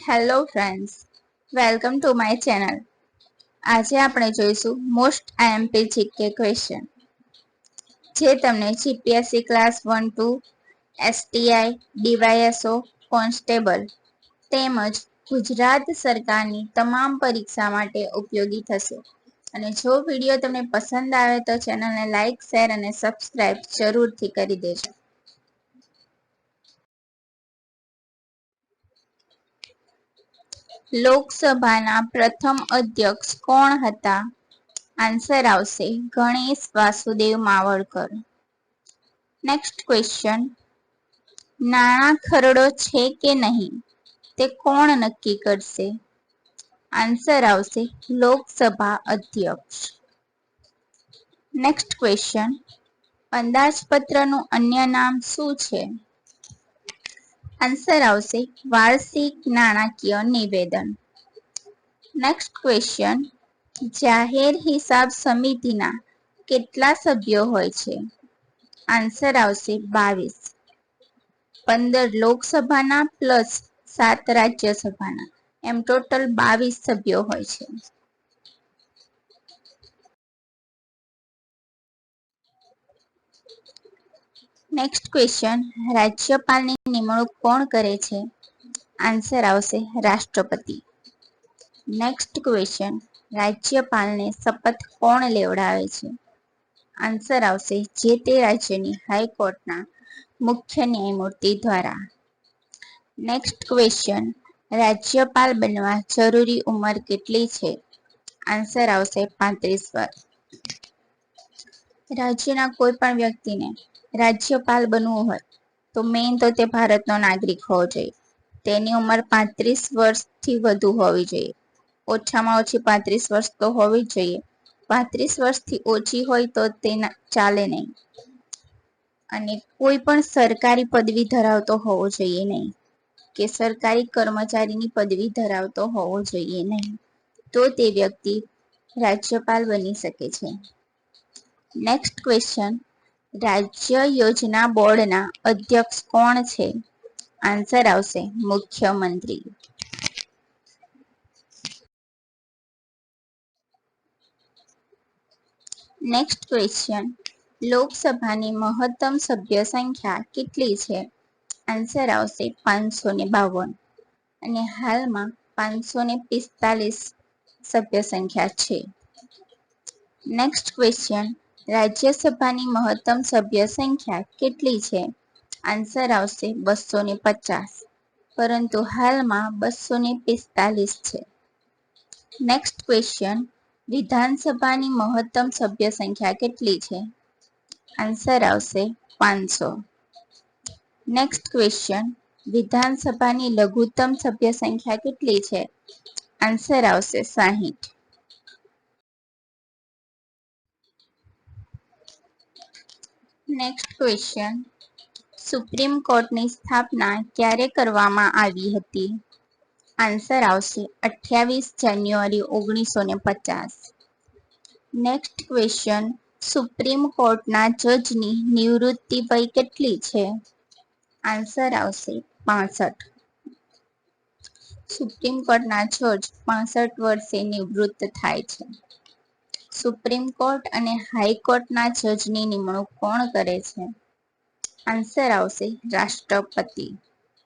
Hello friends, welcome to my channel. આજે આપણે જોઈશું મોસ્ટ આઈએમપી જીકે ક્વેશ્ચન, જે તમને GPSC class 1-2, STI, DYSO, constable તેમજ ગુજરાત સરકારની તમામ પરીક્ષા માટે ઉપયોગી થશે. અને જો વિડીયો તમને પસંદ આવે તો ચેનલને લાઇક, શેર અને સબસ્ક્રાઇબ જરૂરથી કરી દેજો. લોકસભાના પ્રથમ અધ્યક્ષ કોણ હતા? આન્સર આવશે ગણેશ વાસુદેવ માવળકર. નેક્સ્ટ ક્વેશ્ચન, નાણાં ખરડો છે કે નહીં તે કોણ નક્કી કરશે? આન્સર આવશે લોકસભા અધ્યક્ષ. નેક્સ્ટ ક્વેશ્ચન, અંદાજપત્રનું અન્ય નામ શું છે? આન્સર આવશે વાર્ષિક નાણાકીય નિવેદન. નેક્સ્ટ ક્વેશ્ચન, જાહેર હિસાબ સમિતિના કેટલા સભ્યો હોય છે? આન્સર આવશે 22. 15 લોકસભાના પ્લસ 7 રાજ્યસભાના, એમ ટોટલ 22 સભ્યો હોય છે. નેક્સ્ટ ક્વેશ્ચન, રાજ્યપાલની નિમણૂક કોણ કરે છે? આન્સર આવશે રાષ્ટ્રપતિ. નેક્સ્ટ ક્વેશ્ચન, રાજ્યપાલને શપથ કોણ લેવડાવે છે? આન્સર આવશે જે તે રાજ્યની હાઈકોર્ટના મુખ્ય ન્યાયમૂર્તિ દ્વારા. નેક્સ્ટ ક્વેશ્ચન, રાજ્યપાલ બનવા જરૂરી ઉંમર કેટલી છે? આન્સર આવશે 35 વર્ષ. રાજ્યના કોઈ પણ વ્યક્તિને રાજ્યપાલ બનવું હોય તો મેઇન તો તે ભારતનો નાગરિક હોવો જોઈએ. તેની ઉંમર 35 વર્ષથી વધુ હોવી જોઈએ. ઓછામાં ઓછી 35 વર્ષ તો હોવી જ જોઈએ. 35 વર્ષથી ઓછી હોય તો તે ચાલે નહીં. અને કોઈ પણ સરકારી પદવી ધરાવતો હોવો જોઈએ નહીં, કે સરકારી કર્મચારીની પદવી ધરાવતો હોવો જોઈએ નહીં, તો તે વ્યક્તિ રાજ્યપાલ બની શકે છે. નેક્સ્ટ ક્વેશ્ચન, રાજ્ય યોજના બોર્ડના અધ્યક્ષ કોણ છે? આન્સર આવશે મુખ્યમંત્રી. નેક્સ્ટ ક્વેશ્ચન, લોકસભાની મહત્તમ સભ્ય સંખ્યા કેટલી છે? આન્સર આવશે 552 અને હાલમાં 545 સભ્ય સંખ્યા છે. નેક્સ્ટ ક્વેશ્ચન, રાજ્યસભાની મહત્તમ સભ્ય સંખ્યા કેટલી છે? આન્સર આવશે 250, પરંતુ હાલમાં 245 છે. નેક્સ્ટ ક્વેશ્ચન, વિધાનસભાની મહત્તમ સભ્ય સંખ્યા કેટલી છે? આન્સર આવશે 500. નેક્સ્ટ ક્વેશ્ચન, વિધાનસભાની લઘુત્તમ સભ્ય સંખ્યા કેટલી છે? આન્સર આવશે 60. નેક્સ્ટ ક્વેશ્ચન, સુપ્રીમ કોર્ટની સ્થાપના ક્યારે કરવામાં આવી હતી? આન્સર આવશે 28 જાન્યુઆરી 1950. નેક્સ્ટ ક્વેશ્ચન, સુપ્રીમ કોર્ટના જજની નિવૃત્તિ વય કેટલી છે? આન્સર આવશે 65. સુપ્રીમ કોર્ટના જજ 65 વર્ષે નિવૃત્ત થાય છે. સુપ્રીમ કોર્ટ અને હાઈકોર્ટના જજની નિમણૂક કોણ કરે છે? આન્સર આવશે રાષ્ટ્રપતિ.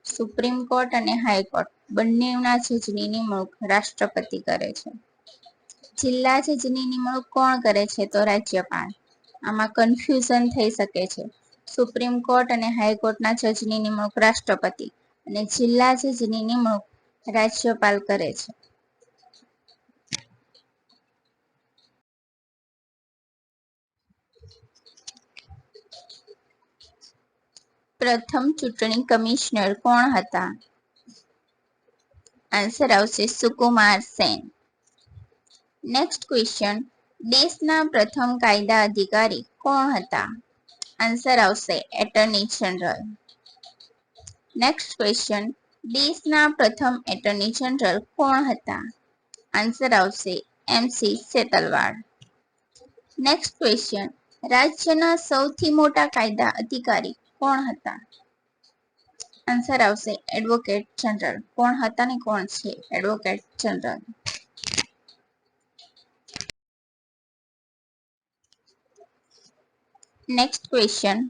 સુપ્રીમ કોર્ટ અને હાઈકોર્ટ બંનેના જજની નિમણૂક રાષ્ટ્રપતિ કરે છે. જિલ્લા જજની નિમણૂક કોણ કરે છે? તો રાજ્યપાલ. આમાં કન્ફ્યુઝન થઈ શકે છે. સુપ્રીમ કોર્ટ અને હાઈકોર્ટના જજની નિમણૂક રાષ્ટ્રપતિ અને જિલ્લા જજની નિમણૂક રાજ્યપાલ કરે છે. પ્રથમ ચૂંટણી કમિશનર કોણ હતા? આન્સર આવશે સુકુમાર સેન. નેક્સ્ટ ક્વેશ્ચન, દેશના પ્રથમ કાયદા અધિકારી કોણ હતા? આન્સર આવશે એટર્ની જનરલ. નેક્સ્ટ ક્વેશ્ચન, દેશના પ્રથમ એટર્ની જનરલ કોણ હતા? આન્સર આવશે MC સેતલવાડ. નેક્સ્ટ ક્વેશ્ચન, રાજ્યના સૌથી મોટા કાયદા અધિકારી કોણ હતા? આન્સર આવશે એડવોકેટ જનરલ. કોણ હતા ને કોણ છે એડવોકેટ જનરલ? Next question.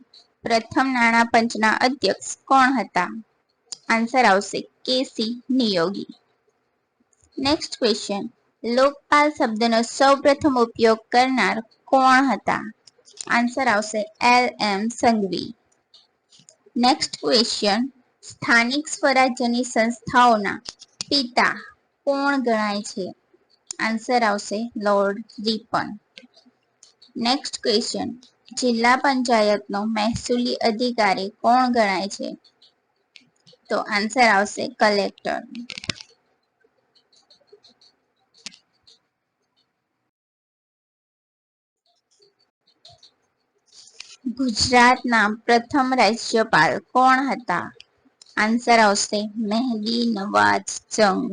પ્રથમ નાણાં પંચના અધ્યક્ષ કોણ હતા? આન્સર આવશે K C Neogi. Next question. Lokpal શબ્દનો સૌપ્રથમ ઉપયોગ કરનાર કોણ હતા? આન્સર આવશે L M Sanghvi. Next question. સ્થાનિક સ્વરાજ્યની સંસ્થાઓના પિતા કોણ ગણાય છે? આન્સર આવશે લોર્ડ રિપન. Next question. જિલ્લા પંચાયતનો મહેસૂલી અધિકારી કોણ ગણાય છે? તો આન્સર આવશે કલેક્ટર. ગુજરાતના પ્રથમ રાજ્યપાલ કોણ હતા? આન્સર આવશે મહેંદી નવાઝ જંગ.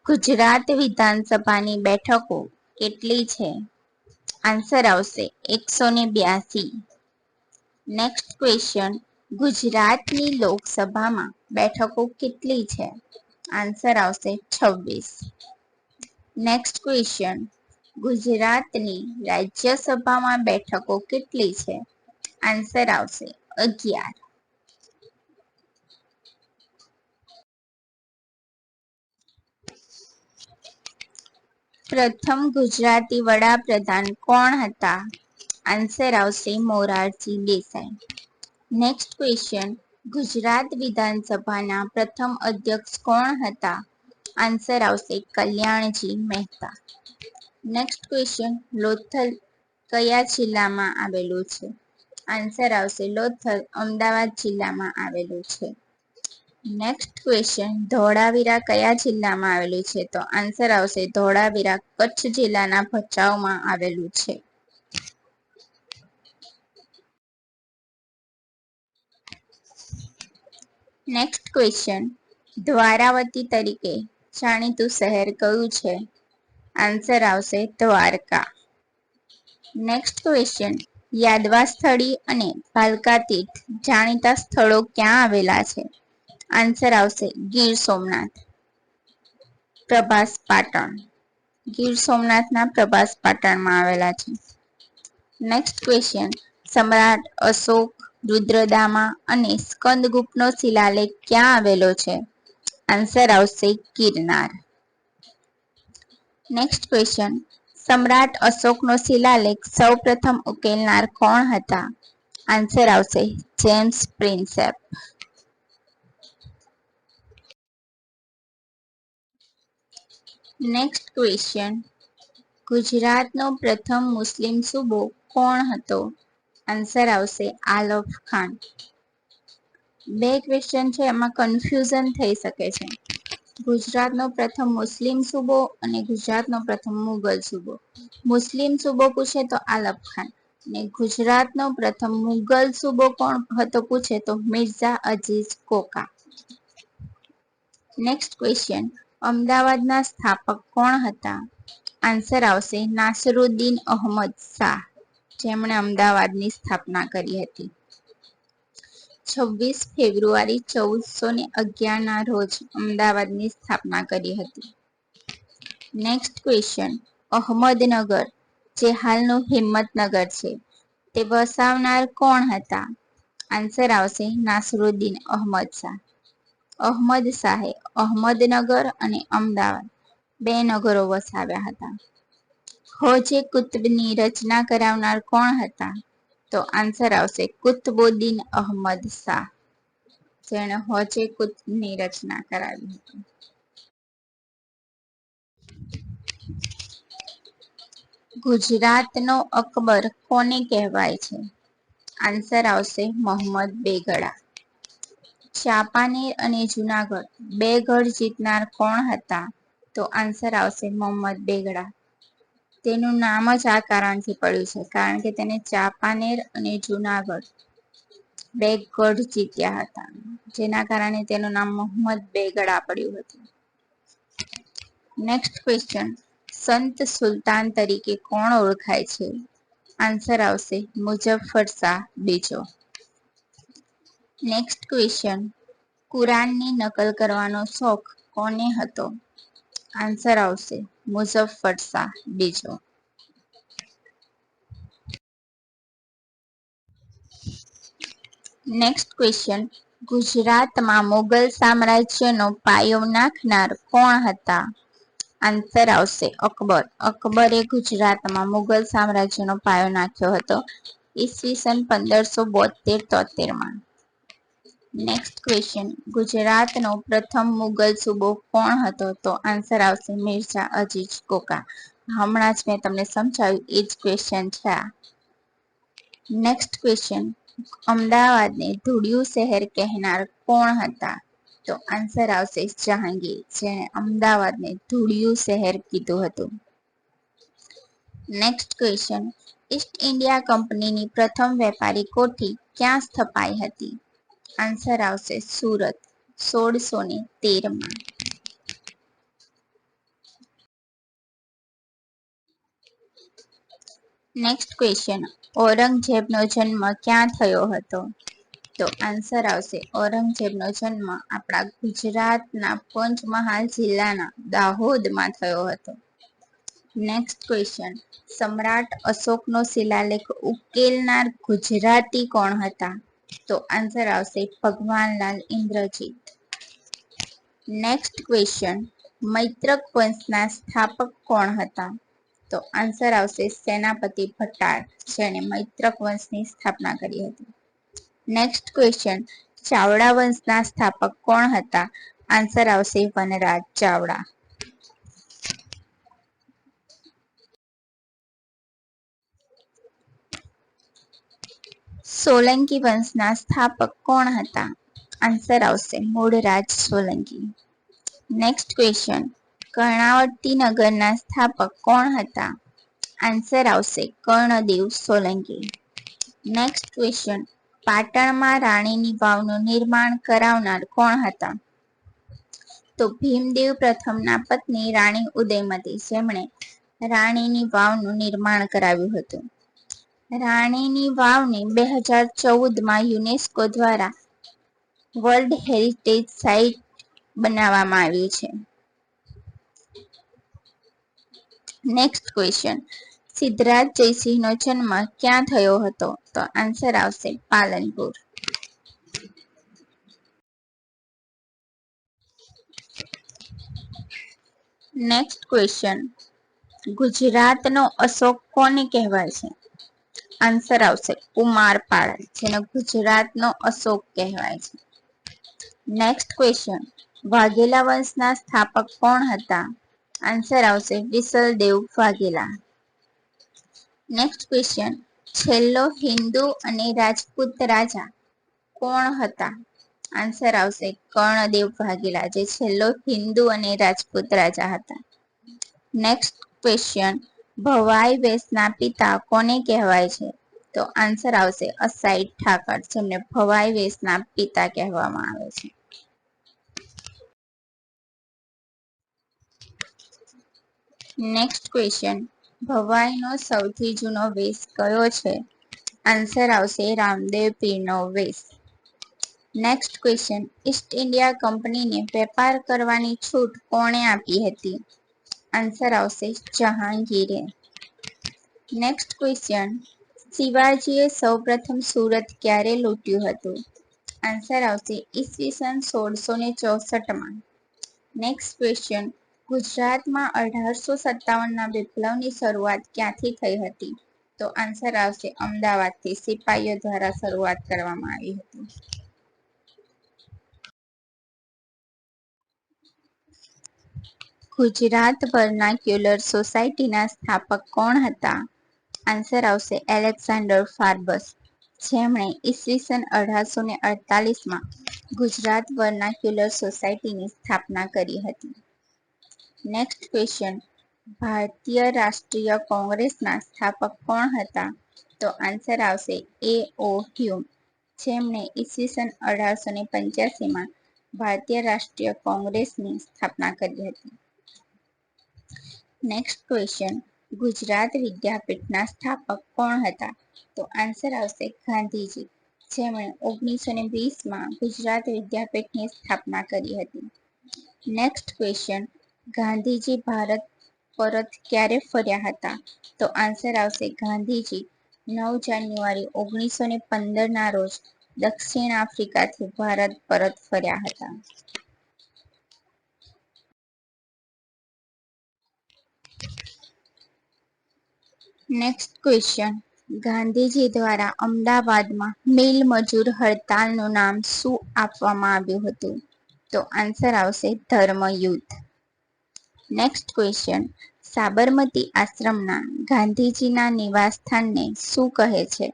ગુજરાત વિધાનસભાની બેઠકો કેટલી છે? આન્સર આવશે 182. Next question. ગુજરાતની લોકસભામાં બેઠકો કેટલી છે? આન્સર આવશે 26. Next question. ગુજરાતની રાજ્યસભામાં બેઠકો કેટલી છે? આન્સર આવશે 11. પ્રથમ ગુજરાતી વડાપ્રધાન કોણ હતા? આન્સર આવશે મોરારજી દેસાઈ. Next question. ગુજરાત વિધાનસભાના પ્રથમ અધ્યક્ષ કોણ હતા? આન્સર આવશે કલ્યાણજી મહેતા. Next question. લોથલ કયા જિલ્લામાં આવેલું છે? આન્સર આવશે લોથલ અમદાવાદ જિલ્લામાં આવેલું છે. Next question. ધોળાવીરા કયા જિલ્લામાં આવેલું છે? તો આન્સર આવશે ધોળાવીરા કચ્છ જિલ્લાના ભચાઉમાં આવેલું છે. Next question. દ્વારાવતી તરીકે જાણીતું શહેર કયું છે? આન્સર આવશે દ્વારકા. Next question. યાદવા સ્થળી અને ભાલકા તીર્થ જાણીતા સ્થળો ક્યાં આવેલા છે? આન્સર આવશે ગીર સોમનાથ. પ્રભાસ પાટણ. ગીર સોમનાથના પ્રભાસ પાટણમાં આવેલા છે. Next question. સમ્રાટ અશોક, રુદ્રદામા અને સ્કંદગુપ્તનો શિલાલેખ ક્યાં આવેલો છે? આન્સર આવશે ગિરનાર. Next question. સમ્રાટ અશોકનો શિલાલેખ સૌપ્રથમ ઉકેલનાર કોણ હતા? આન્સર આવશે જેમ્સ પ્રિન્સેપ. Next question. ગુજરાતનો પ્રથમ મુસ્લિમ સૂબો કોણ હતો? આન્સર આવશે આલફ ખાન. બે ક્વેશ્ચન છે, એમાં કન્ફ્યુઝન થઈ શકે છે. ગુજરાતનો પ્રથમ મુસ્લિમ સૂબો અને ગુજરાતનો પ્રથમ મુગલ સૂબો. મુસ્લિમ સૂબો પૂછે તો આલફ ખાન, અને ગુજરાતનો પ્રથમ મુગલ સૂબો કોણ હતો પૂછે તો Mirza Aziz Coca. Next question. અમદાવાદના સ્થાપક કોણ હતા? આન્સર આવશે નાસિરુદ્દીન અહમદ શાહ, જેમણે અમદાવાદની સ્થાપના કરી હતી. 26 ફેબ્રુઆરી 1411 ના રોજ અમદાવાદની સ્થાપના કરી હતી. Next question. અહમદનગર, જે હાલનું હિંમતનગર છે, તે વસાવનાર કોણ હતા? આન્સર આવશે નાસિરુદ્દીન અહમદ શાહ. અહમદ શાહે અહમદનગર અને અમદાવાદ બે નગરો વસાવ્યા હતા. હોજે કુતુબની રચના કરાવનાર કોણ હતા? તો આન્સર આવશે કુતુબુદ્દીન અહમદ શાહ, જેણે હોજે કુતુબની રચના કરાવી હતી. ગુજરાતનો અકબર કોને કહેવાય છે? આન્સર આવશે મોહમ્મદ બેગડા. ચાંપાનેર અને જુનાગઢ બે ગઢ જીતનાર કોણ હતા? તો આન્સર આવશે મોહમ્મદ બેગડા. તેનું નામ જ આ કારણથી પડ્યું છે, કારણ કે તેને ચાંપાનેર અને જુનાગઢ બે ગઢ જીત્યા હતા, જેના કારણે તેનું નામ મોહમ્મદ બેગડા પડ્યું હતું. Next question. સંત સુલતાન તરીકે કોણ ઓળખાય છે? આન્સર આવશે મુઝફ્ફર શાહ બીજો. નેક્સ્ટ ક્વેશ્ચન, કુરાનની નકલ કરવાનો શોખ કોને હતો? આન્સર આવશે મુઝફ્ફર શાહ બીજો. નેક્સ્ટ ક્વેશ્ચન, ગુજરાતમાં મુગલ સામ્રાજ્યનો પાયો નાખનાર કોણ હતા? આન્સર આવશે અકબર. અકબરે ગુજરાતમાં મુગલ સામ્રાજ્યનો પાયો નાખ્યો હતો ઈસવીસન 1572-73માં. નેક્સ્ટ ક્વેશ્ચન, ગુજરાતનો પ્રથમ મુગલ સૂબો કોણ હતો? તો આન્સર આવશે મિર્ઝા અજીઝ કોકા. હમણાં જ મેં તમને સમજાવ્યું એ જ ક્વેશ્ચન છે આ. નેક્સ્ટ ક્વેશ્ચન, અમદાવાદને ધૂળિયું શહેર કહેનાર કોણ હતા? તો આન્સર આવશે જહાંગીર, જેણે અમદાવાદને ધૂળિયું શહેર કીધું હતું. નેક્સ્ટ ક્વેશ્ચન, ઈસ્ટ ઇન્ડિયા કંપનીની પ્રથમ વેપારી કોઠી ક્યાં સ્થપાઈ હતી? આન્સર આવશે સુરત, 1613માં. નેક્સ્ટ ક્વેશ્ચન, ઔરંગઝેબનો જન્મ ક્યાં થયો હતો? તો આન્સર આવશે ઔરંગઝેબનો જન્મ આપણા ગુજરાતના પંચમહાલ જિલ્લાના દાહોદમાં થયો હતો. નેક્સ્ટ ક્વેશ્ચન, સમ્રાટ અશોકનો શિલાલેખ ઉકેલનાર ગુજરાતી કોણ હતા? તો આન્સર આવશે ભગવાનલાલ ઇન્દ્રજીત. નેક્સ્ટ ક્વેશ્ચન, મૈત્રક વંશના સ્થાપક કોણ હતા? તો આન્સર આવશે સેનાપતિ ભટ્ટાર, જેણે મૈત્રક વંશની સ્થાપના કરી હતી. નેક્સ્ટ ક્વેશ્ચન, ચાવડા વંશના સ્થાપક કોણ હતા? આન્સર આવશે વનરાજ ચાવડા. સોલંકી વંશના સ્થાપક કોણ હતા? આન્સર આવશે મૂળરાજ સોલંકી. નેક્સ્ટ ક્વેશ્ચન, કર્ણાવતી નગરના સ્થાપક કોણ હતા? આન્સર આવશે કર્ણદેવ સોલંકી. નેક્સ્ટ ક્વેશ્ચન, પાટણમાં રાણીની વાવનું નિર્માણ કરાવનાર કોણ હતા? તો ભીમદેવ પ્રથમના પત્ની રાણી ઉદયમતી, જેમણે રાણીની વાવનું નિર્માણ કરાવ્યું હતું. રાણીની વાવને 2014માં યુનેસ્કો દ્વારા વર્લ્ડ હેરિટેજ સાઇટ બનાવવામાં આવ્યું છે. નેક્સ્ટ ક્વેશ્ચન, સિદ્ધરાજ જયસિંહનો જન્મ ક્યાં થયો હતો? તો આન્સર આવશે પાલનપુર. નેક્સ્ટ ક્વેશ્ચન, ગુજરાતનો અશોક કોને કહેવાય છે? આન્સર આવશે કુમારપાળ, જેને ગુજરાતનો અશોક કહેવાય છે. નેક્સ્ટ ક્વેશ્ચન, વાઘેલા વંશના સ્થાપક કોણ હતા? આન્સર આવશે વિસલદેવ વાઘેલા. નેક્સ્ટ ક્વેશ્ચન, છેલ્લો હિન્દુ અને રાજપૂત રાજા કોણ હતા? આન્સર આવશે કર્ણદેવ વાઘેલા, જે છેલ્લો હિન્દુ અને રાજપૂત રાજા હતા. નેક્સ્ટ ક્વેશ્ચન, ભવાઈ વેશના પિતા કોને કહેવાય છે? તો આન્સર આવશે અસાઈ ઠાકર, જેમને ભવાઈ વેશના પિતા કહેવામાં આવે છે. નેક્સ્ટ ક્વેશ્ચન, ભવાઈનો સૌથી જૂનો વેશ કયો છે? આન્સર આવશે રામદેવ પીરનો વેશ. નેક્સ્ટ ક્વેશ્ચન, ઈસ્ટ ઇન્ડિયા કંપનીને વેપાર કરવાની છૂટ કોણે આપી હતી? આન્સર આવશે જહાંગીરે. નેક્સ્ટ ક્વેશ્ચન, શિવાજીએ સૌપ્રથમ સુરત ક્યારે લૂંટ્યું હતું? આન્સર આવશે ઈસવીસન 1664માં. નેક્સ્ટ ક્વેશ્ચન, ગુજરાતમાં 1857ના વિપ્લવની શરૂઆત ક્યાંથી થઈ હતી? તો આન્સર આવશે અમદાવાદથી, સિપાહીઓ દ્વારા શરૂઆત કરવામાં આવી હતી. ગુજરાત વર્નાક્યુલર સોસાયટીના સ્થાપક કોણ હતા? આન્સર આવશે એલેક્ઝાન્ડર ફાર્બસ, જેમણે ઈસવીસન 1848માં ગુજરાત વર્નાક્યુલર સોસાયટીની સ્થાપના કરી હતી. નેક્સ્ટ ક્વેશ્ચન, ભારતીય રાષ્ટ્રીય કોંગ્રેસના સ્થાપક કોણ હતા? તો આન્સર આવશે A.O. હ્યુમ, જેમણે ઈસવીસન 1885માં ભારતીય રાષ્ટ્રીય કોંગ્રેસની સ્થાપના કરી હતી. નેક્સ્ટ ક્વેશ્ચન, ગુજરાત વિદ્યાપીઠના સ્થાપક કોણ હતા? તો આન્સર આવશે ગાંધીજી, જેમણે 1920માં ગુજરાત વિદ્યાપીઠની સ્થાપના કરી હતી. નેક્સ્ટ ક્વેશ્ચન, ગાંધીજી ભારત પરત ક્યારે ફર્યા હતા? તો આન્સર આવશે ગાંધીજી 9 જાન્યુઆરી 1915ના રોજ દક્ષિણ આફ્રિકાથી ભારત પરત ફર્યા હતા. નેક્સ્ટ ક્વેશ્ચન, ગાંધીજી દ્વારા અમદાવાદમાં મિલ મજૂર હડતાલનું નામ શું આપવામાં આવ્યું હતું? તો આન્સર આવશે ધર્મયુદ્ધ. નેક્સ્ટ ક્વેશ્ચન, સાબરમતી આશ્રમના ગાંધીજીના નિવાસસ્થાનને શું કહે છે?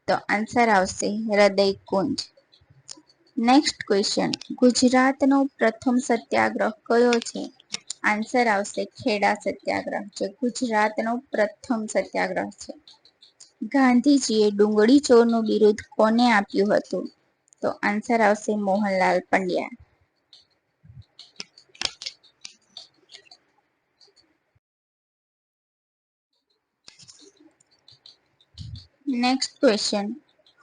તો આન્સર આવશે હૃદયકુંજ. નેક્સ્ટ ક્વેશ્ચન, ગુજરાતનો પ્રથમ સત્યાગ્રહ કયો છે? આન્સર આવશે ખેડા સત્યાગ્રહ, જે ગુજરાતનો પ્રથમ સત્યાગ્રહ છે. ગાંધીજીએ ડુંગળી ચોરનું બિરુદ કોને આપ્યું હતું? તો આન્સર આવશે મોહનલાલ પંડ્યા. નેક્સ્ટ ક્વેશ્ચન,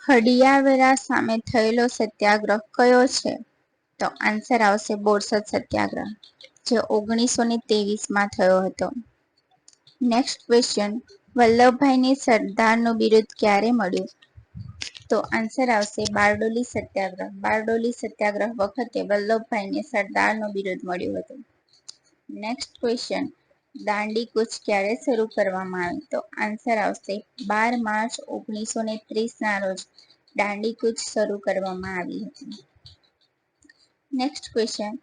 હડિયાવેરા સામે થયેલો સત્યાગ્રહ કયો છે? તો આન્સર આવશે બોરસદ સત્યાગ્રહ, જે 1923માં થયો હતો. નેક્સ્ટ ક્વેશ્ચન, વલ્લભભાઈને સરદારનું બિરુદ ક્યારે મળ્યું? તો આન્સર આવશે બારડોલી સત્યાગ્રહ. બારડોલી સત્યાગ્રહ વખતે વલ્લભભાઈને સરદારનું બિરુદ મળ્યું હતું. નેક્સ્ટ ક્વેશ્ચન, દાંડી કૂચ ક્યારે શરૂ કરવામાં આવી? તો આન્સર આવશે 12 માર્ચ 1930ના રોજ દાંડી કૂચ શરૂ કરવામાં આવી હતી. નેક્સ્ટ ક્વેશ્ચન,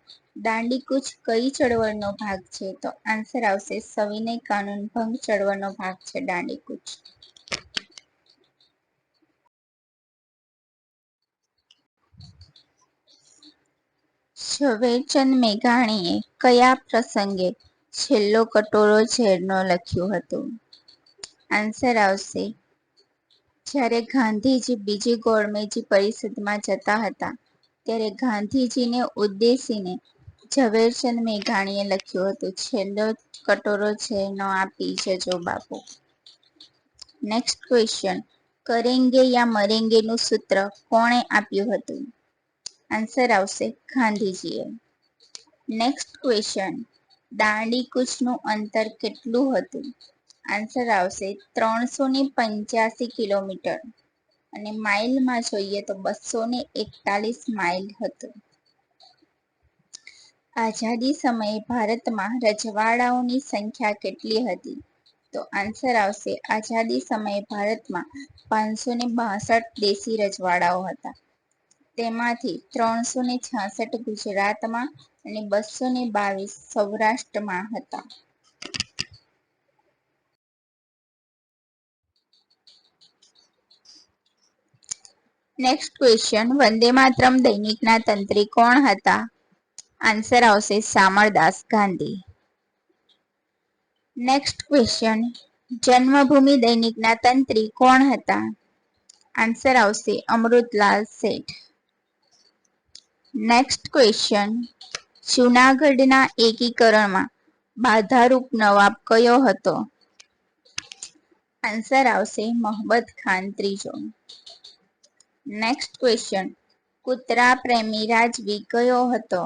દાંડી કૂચ કઈ ચળવળનો ભાગ છે? તો આન્સર આવશે સવિનય કાનૂન ભંગ ચળવળનો ભાગ છે દાંડી કૂચ. ઝવેરચંદ મેઘાણીએ કયા પ્રસંગે છેલ્લો કટોરો ઝેરનો લખ્યું હતું? આન્સર આવશે જ્યારે ગાંધીજી બીજી ગોળમેજી પરિષદમાં જતા હતા ત્યારે ગાંધીજીને ઉદ્દેશીને ઝવેરચંદ મેઘાણીએ લખ્યું હતું, છેલ્લો કટોરો ઝેરનો આપી જજો બાપુ. નેક્સ્ટ ક્વેશ્ચન, કરેંગે યા મરેંગેનું સૂત્ર કોણે આપ્યું હતું? આન્સર આવશે ગાંધીજીએ. નેક્સ્ટ ક્વેશ્ચન, દાંડી કૂચનું અંતર કેટલું હતું? આન્સર આવશે 385 કિલોમીટર અને માઇલમાં જોઈએ તો 241 માઇલ હતું. આઝાદી સમયે ભારતમાં રજવાડાઓની સંખ્યા કેટલી હતી? તો આન્સર આવશે આઝાદી સમયે ભારતમાં 562 દેશી રજવાડાઓ હતા. તેમાંથી 366 ગુજરાતમાં અને 222 સૌરાષ્ટ્રમાં હતા. નેક્સ્ટ ક્વેશ્ચન, વંદે માતરમ દૈનિકના તંત્રી કોણ હતા? આન્સર આવશે શામળદાસ ગાંધી. નેક્સ્ટ ક્વેશ્ચન, જન્મભૂમિ દૈનિકના તંત્રી કોણ હતા? આન્સર આવશે અમૃતલાલ શેઠ. નેક્સ્ટ ક્વેશ્ચન, જૂનાગઢના એકીકરણમાં બાધારૂપ નવાબ કયો હતો? આન્સર આવશે મોહમ્મદ ખાન ત્રીજો. નેક્સ્ટ ક્વેશ્ચન, કૂતરા પ્રેમી રાજવી કયો હતો?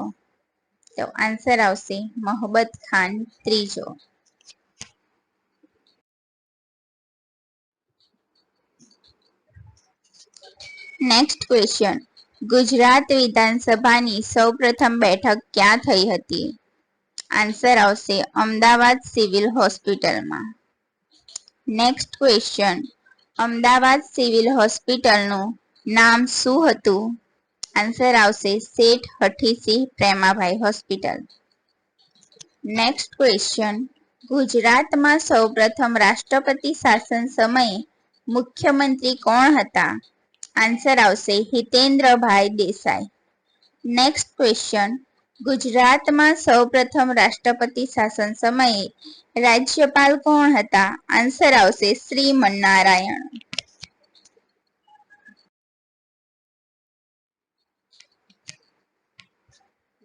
તો આન્સર આવશે મોહમ્મદ ખાન ત્રીજો. નેક્સ્ટ ક્વેશ્ચન, ગુજરાત વિધાનસભાની સૌપ્રથમ બેઠક ક્યાં થઈ હતી? આન્સર આવશે અમદાવાદ સિવિલ હોસ્પિટલમાં. નેક્સ્ટ ક્વેશ્ચન, અમદાવાદ સિવિલ હોસ્પિટલનું નામ શું હતું? આન્સર આવશે શેઠ Hathisingh Premabhai hospital. Next question, ગુજરાતમાં સૌપ્રથમ રાષ્ટ્રપતિ શાસન સમયે મુખ્યમંત્રી કોણ હતા? આન્સર આવશે હિતેન્દ્રભાઈ દેસાઈ. નેક્સ્ટ ક્વેશ્ચન, ગુજરાતમાં સૌપ્રથમ રાષ્ટ્રપતિ શાસન સમયે રાજ્યપાલ કોણ હતા? આન્સર આવશે શ્રીમન્નારાયણ.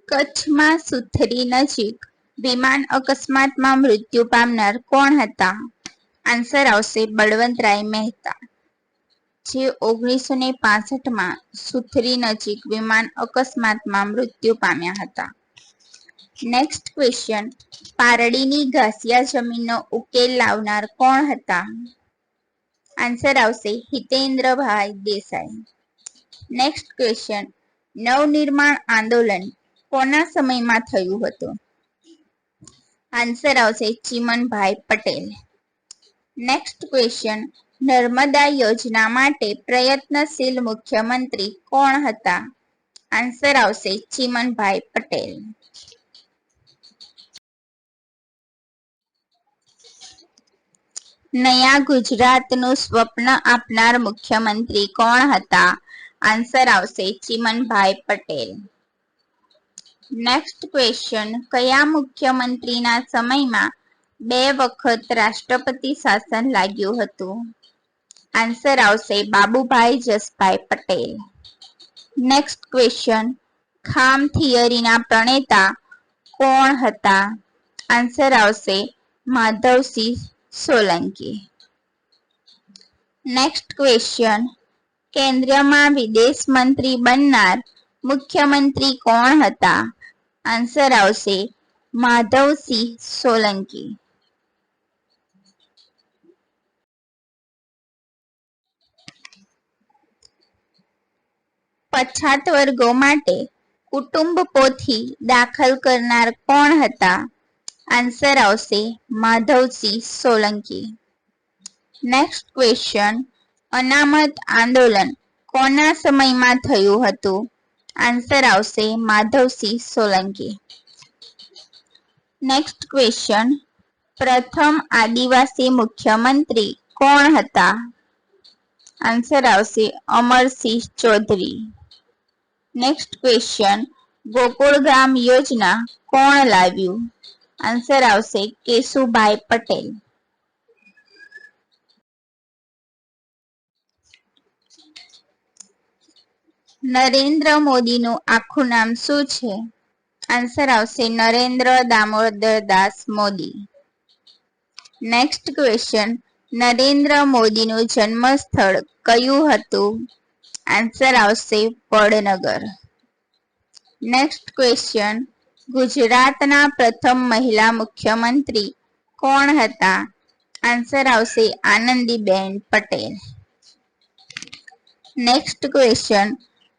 કચ્છમાં સુથરી નજીક વિમાન અકસ્માતમાં મૃત્યુ પામનાર કોણ હતા? આન્સર આવશે બળવંતરાય મહેતા. જે 1965માં સુથરી નજીક વિમાન અકસ્માતમાં મૃત્યુ પામ્યા હતા. નેક્સ્ટ ક્વેશ્ચન, પારડીની ઘાસિયા જમીનનો ઉકેલ લાવનાર કોણ હતા? આન્સર આવશે હિતેન્દ્રભાઈ દેસાઈ. નેક્સ્ટ ક્વેશ્ચન, નવનિર્માણ આંદોલન કોના સમયમાં થયું હતું? આન્સર આવશે ચીમનભાઈ પટેલ. નેક્સ્ટ ક્વેશ્ચન, નર્મદા યોજના માટે પ્રયત્નશીલ મુખ્યમંત્રી કોણ હતા? આન્સર આવશે ચીમનભાઈ પટેલ. નયા ગુજરાતનું સ્વપ્ન આપનાર મુખ્યમંત્રી કોણ હતા? આન્સર આવશે ચીમનભાઈ પટેલ. નેક્સ્ટ ક્વેશ્ચન, કયા મુખ્યમંત્રીના સમયમાં 2 વખત રાષ્ટ્રપતિ શાસન લાગ્યું હતું? આન્સર આવશે બાબુભાઈ જસભાઈ પટેલ. નેક્સ્ટ ક્વેશ્ચન, ખામ થિયરીના પ્રણેતા કોણ હતા? આન્સર આવશે માધવસિંહ સોલંકી. નેક્સ્ટ ક્વેશ્ચન, કેન્દ્રમાં વિદેશ મંત્રી બનનાર મુખ્યમંત્રી કોણ હતા? આન્સર આવશે માધવસિંહ સોલંકી. પછાત વર્ગો માટે કુટુંબ પોથી દાખલ કરનાર કોણ હતા? આન્સર આવશે માધવસિંહ સોલંકી. નેક્સ્ટ ક્વેશ્ચન, અનામત આંદોલન કોના સમયમાં થયું હતું? આન્સર આવશે માધવસિંહ સોલંકી. નેક્સ્ટ ક્વેશ્ચન, પ્રથમ આદિવાસી મુખ્યમંત્રી કોણ હતા? આન્સર આવશે અમરસિંહ ચૌધરી. નેક્સ્ટ ક્વેશ્ચન, ગોકુળગામ યોજના કોણ લાવ્યું? આન્સર આવશે કેશુભાઈ પટેલ. નરેન્દ્ર મોદીનું આખું નામ શું છે? આન્સર આવશે નરેન્દ્ર દામોદરદાસ મોદી. નેક્સ્ટ ક્વેશ્ચન, નરેન્દ્ર મોદીનું જન્મ સ્થળ કયું હતું? આન્સર આવશે વડનગર. નેક્સ્ટ ક્વેશ્ચન, ગુજરાતના પ્રથમ મહિલા મુખ્યમંત્રી કોણ હતા? આન્સર આવશે આનંદીબેન પટેલ. નેક્સ્ટ ક્વેશ્ચન,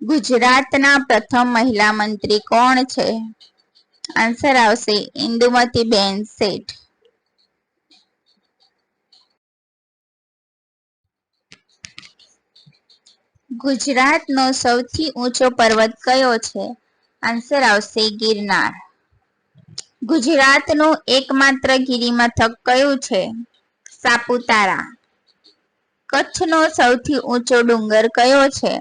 ગુજરાતના પ્રથમ મહિલા મંત્રી કોણ છે? આન્સર આવશે ઇન્દુમતીબેન શેઠ. ગુજરાતનો સૌથી ઊંચો પર્વત કયો છે? આન્સર આવશે ગિરનાર. ગુજરાતનું એકમાત્ર ગિરિમથક કયું છે? સાપુતારા. કચ્છનો સૌથી ઊંચો ડુંગર કયો છે?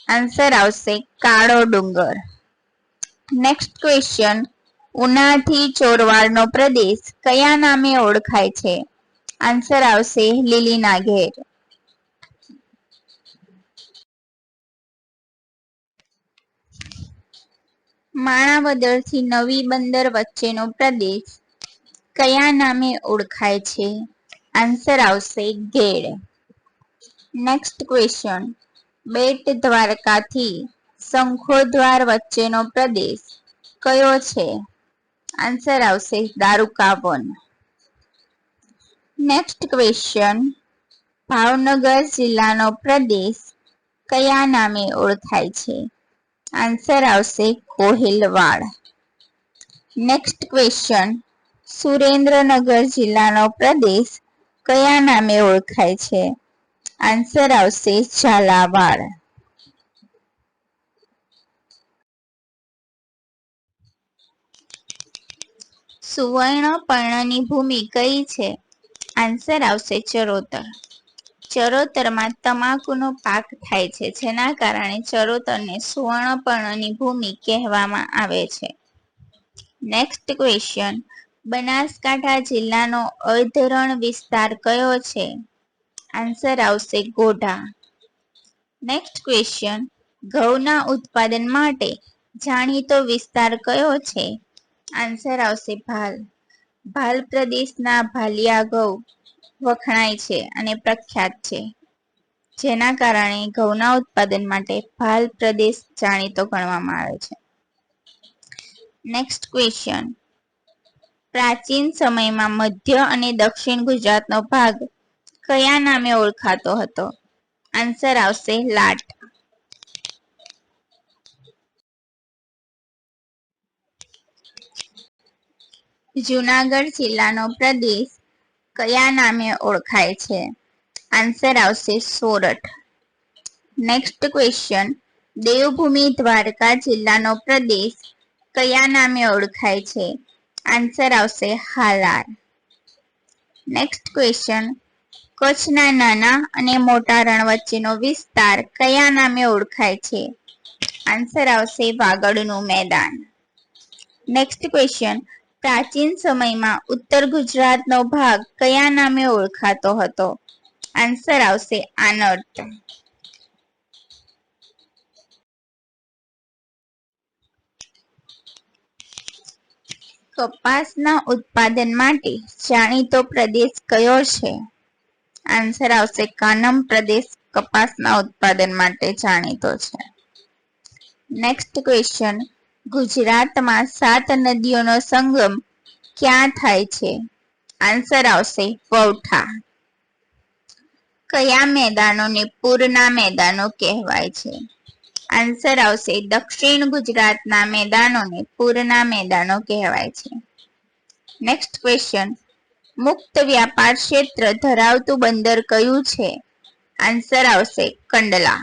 આન્સર આવશે કાળો ડુંગર. નેક્સ્ટ ક્વેશ્ચન, ઉનાથી ચોરવાડનો પ્રદેશ કયા નામે ઓળખાય છે? આન્સર આવશે લીલીના ઘેર. માણાવદરથી નવી બંદર વચ્ચેનો પ્રદેશ કયા નામે ઓળખાય છે? આન્સર આવશે ઘેડ. નેક્સ્ટ ક્વેશ્ચન, બેટ દ્વારકાથી શંખોદ્વાર વચ્ચેનો પ્રદેશ કયો છે? આન્સર આવશે દારૂકાવન. નેક્સ્ટ ક્વેશ્ચન, ભાવનગર જિલ્લાનો પ્રદેશ કયા નામે ઓળખાય છે? આન્સર આવશે કોહિલવાડ. નેક્સ્ટ ક્વેશ્ચન, સુરેન્દ્રનગર જિલ્લાનો પ્રદેશ કયા નામે ઓળખાય છે? આન્સર આવશે ઝાલાવાડ. સુવર્ણપર્ણની ભૂમિ કઈ છે? આન્સર આવશે ચરોતર. ચરોતરમાં તમાકુનો પાક થાય છે, જેના કારણે ચરોતરને સુવર્ણપર્ણની ભૂમિ કહેવામાં આવે છે. નેક્સ્ટ ક્વેશ્ચન, બનાસકાંઠા જિલ્લાનો અર્ધરણ વિસ્તાર કયો છે? આન્સર આવશે ગોઢા. નેક્સ્ટ ક્વેશ્ચન, ઘઉંના ઉત્પાદન માટે જાણીતો વિસ્તાર કયો છે? આન્સર આવશે ભાલ. ભાલ પ્રદેશના ભાલિયા ઘઉં વખણાય છે અને પ્રખ્યાત છે. જેના કારણે ઘઉંના ઉત્પાદન માટે ભાલ પ્રદેશ જાણીતો ગણવામાં આવે છે. Next question. પ્રાચીન સમયમાં મધ્ય અને દક્ષિણ ગુજરાતનો ભાગ કયા નામે ઓળખાતો હતો? આન્સર આવશે લાટ. જૂનાગઢ જિલ્લાનો પ્રદેશ કયા નામે ઓળખાય છે? આન્સર આવશે સોરઠ. Next question. દેવભૂમિ દ્વારકા જિલ્લાનો પ્રદેશ કયા નામે ઓળખાય છે? આન્સર આવશે હાલાર. Next question. કચ્છના નાના અને મોટા રણ વચ્ચેનો વિસ્તાર કયા નામે ઓળખાય છે? આન્સર આવશે વાગડનું મેદાન. Next question. પ્રાચીન સમયમાં ઉત્તર ગુજરાતનો ભાગ કયા નામે ઓળખાતો હતો? આન્સર આવશે આનર્ત. કપાસના ઉત્પાદન માટે જાણીતો પ્રદેશ કયો છે? આન્સર આવશે કાનમ પ્રદેશ કપાસના ઉત્પાદન માટે જાણીતો છે. Next question. ગુજરાતમાં 7 નદીઓનો સંગમ ક્યાં થાય છે? આન્સર આવશે વૌઠા. કયા મેદાનોને પૂરના મેદાનો કહેવાય છે? આન્સર આવશે દક્ષિણ ગુજરાતના મેદાનોને પૂરના મેદાનો કહેવાય છે. Next question. મુક્ત વ્યાપાર ક્ષેત્ર ધરાવતું બંદર કયું છે? આન્સર આવશે કંડલા.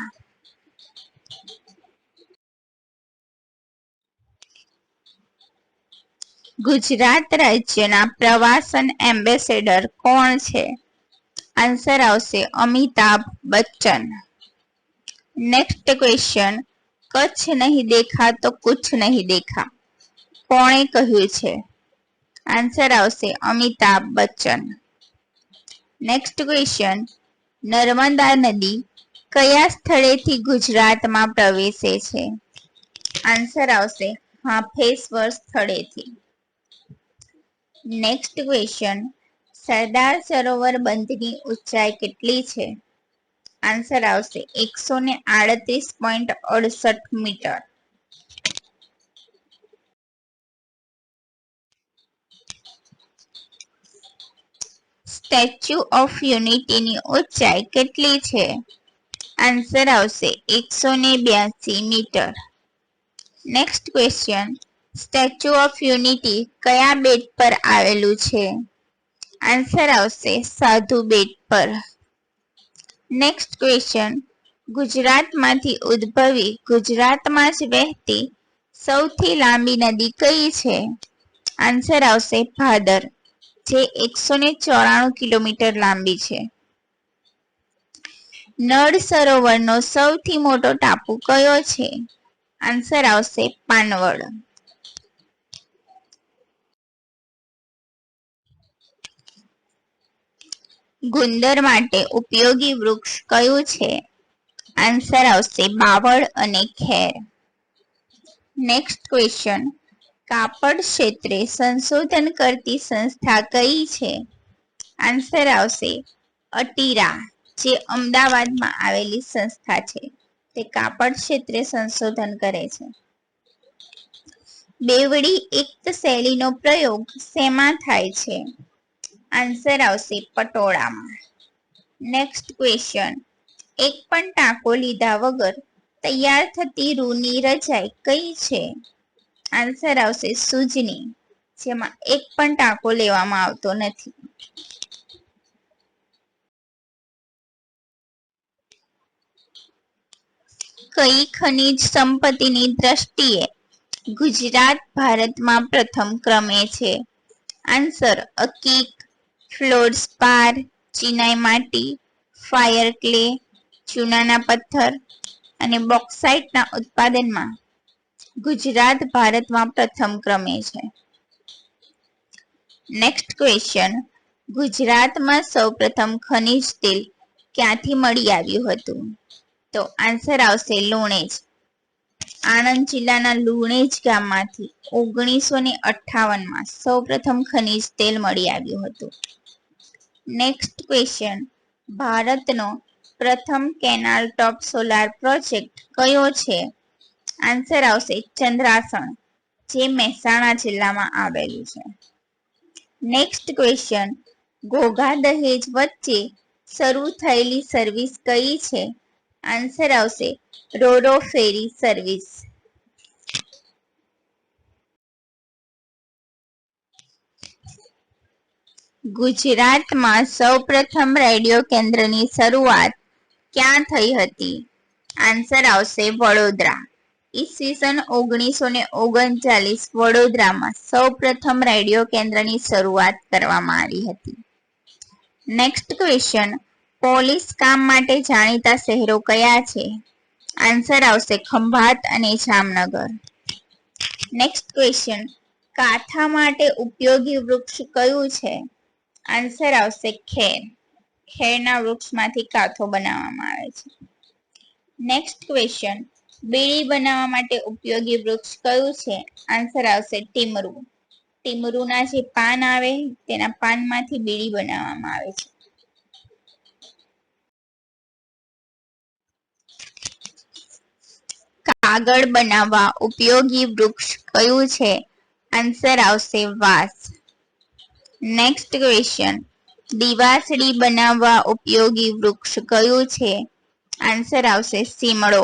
ગુજરાત રાજ્યના પ્રવાસન એમ્બેસેડર કોણ છે? આન્સર આવશે અમિતાભ બચ્ચન. Next question. કચ્છ નહીં દેખા તો કુછ નહીં દેખા કોણે કહ્યું છે? આન્સર આવશે અમિતાભ બચ્ચન. Next question. નર્મદા નદી કયા સ્થળેથી ગુજરાતમાં પ્રવેશે છે? આન્સર આવશે હાથેશ્વર સ્થળેથી. Next question. સરદાર સરોવર બંધની ઊંચાઈ કેટલી છે? આન્સર આવશે 138.68 મીટર. સ્ટેચ્યુ ઓફ યુનિટીની ઊંચાઈ કેટલી છે? આન્સર આવશે 182 metre. Next question. Statue of unity કયા બેટ પર આવેલું છે? આન્સર આવશે સાધુ બેટ પર. Next question. ગુજરાતમાંથી ઉદ્ભવી ગુજરાતમાં જ વહેતી સૌથી લાંબી નદી કઈ છે? આન્સર આવશે ભાદર, જે 194 કિલોમીટર લાંબી છે. નળ સરોવરનો સૌથી મોટો ટાપુ કયો છે? આન્સર આવશે પાનવડ. ગુંદર માટે ઉપયોગી વૃક્ષ કયું છે? આન્સર આવશે બાવળ અને ખેર. Next question. કાપડ ક્ષેત્રે સંશોધન કરતી સંસ્થા કઈ છે? આન્સર આવશે અટીરા, જે અમદાવાદમાં આવેલી સંસ્થા છે. તે કાપડ ક્ષેત્રે સંશોધન કરે છે. બેવડી એક્ત શૈલીનો પ્રયોગ શેમાં થાય છે? આન્સર આવશે પટોળામાં. Next question. એક પણ ટાંકો લીધા વગર તૈયાર થતી રૂની રજાઈ કઈ છે? આન્સર આવશે સૂજની, જેમાં એક પણ ટાંકો લેવામાં આવતો નથી. કઈ ખનિજ સંપત્તિની દ્રષ્ટિએ ગુજરાત ભારતમાં પ્રથમ ક્રમે છે? આન્સર અકીક, ફ્લોડસ્પાર, ચિનાઈ માટી, ફાયર ક્લે, ચૂનાના પથ્થર અને બોક્સાઇટના ઉત્પાદનમાં ગુજરાત ભારતમાં પ્રથમ ક્રમે છે. Next question. ગુજરાતમાં સૌપ્રથમ ખનિજ તેલ ક્યાંથી મળી આવ્યું હતું? તો આન્સર આવશે લુણેજ. આણંદ જિલ્લાના લુણેજ ગામમાંથી 1958માં સૌપ્રથમ ખનિજ તેલ મળી આવ્યું હતું. Next question. ભારતનો પ્રથમ કેનાલ ટોપ સોલાર પ્રોજેક્ટ કયો છે? આન્સર આવશે ચંદ્રાસણ, જે મહેસાણા જિલ્લામાં આવેલું છે. નેક્સ્ટ ક્વેશ્ચન, ઘોઘા દહેજ વચ્ચે શરૂ થયેલી સર્વિસ કઈ છે? આન્સર આવશે રોરો ફેરી સર્વિસ. ગુજરાતમાં સૌપ્રથમ રેડિયો કેન્દ્રની શરૂઆત ક્યાં થઈ હતી? આન્સર આવશે વડોદરા. ઈસવીસન 1939 વડોદરામાં સૌપ્રથમ રેડિયો કેન્દ્રની શરૂઆત કરવામાં આવી હતી. નેક્સ્ટ ક્વેશ્ચન, પોલીસ કામ માટે જાણીતા શહેરો કયા છે? આન્સર આવશે ખંભાત અને જામનગર. નેક્સ્ટ ક્વેશ્ચન, કાથા માટે ઉપયોગી વૃક્ષ કયું છે? આન્સર આવશે ખેર. ખેરના વૃક્ષમાંથી કાથો બનાવવામાં આવે છે. નેક્સ્ટ ક્વેશ્ચન, બીડી બનાવવા માટે ઉપયોગી વૃક્ષ કયું છે? આન્સર આવશે ટીમરું. ટીમરુના જે પાન આવે તેના પાનમાંથી બીડી બનાવવામાં આવે છે. કાગળ બનાવવા ઉપયોગી વૃક્ષ કયું છે? આન્સર આવશે વાંસ. નેક્સ્ટ ક્વેશ્ચન, દીવાસળી બનાવવા ઉપયોગી વૃક્ષ કયું છે? આન્સર આવશે સીમડો.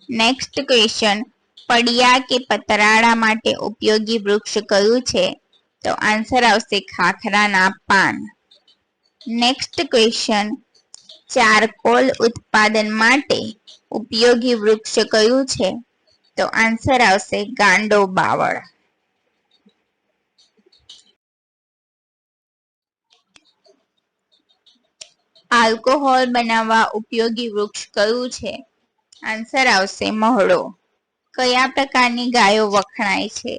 નેક્સ્ટ ક્વેશ્ચન, પડિયા કે પતરાળા માટે ઉપયોગી વૃક્ષ કયું છે? તો આન્સર આવશે ખાખરાના પાન. નેક્સ્ટ ક્વેશ્ચન, ચારકોલ ઉત્પાદન માટે ઉપયોગી વૃક્ષ કયું છે? તો આન્સર આવશે ગાંડો બાવળ. આલ્કોહોલ બનાવવા ઉપયોગી વૃક્ષ કયું છે? આન્સર આવશે મહડો. કયા પ્રકારની ગાયો વખણાય છે?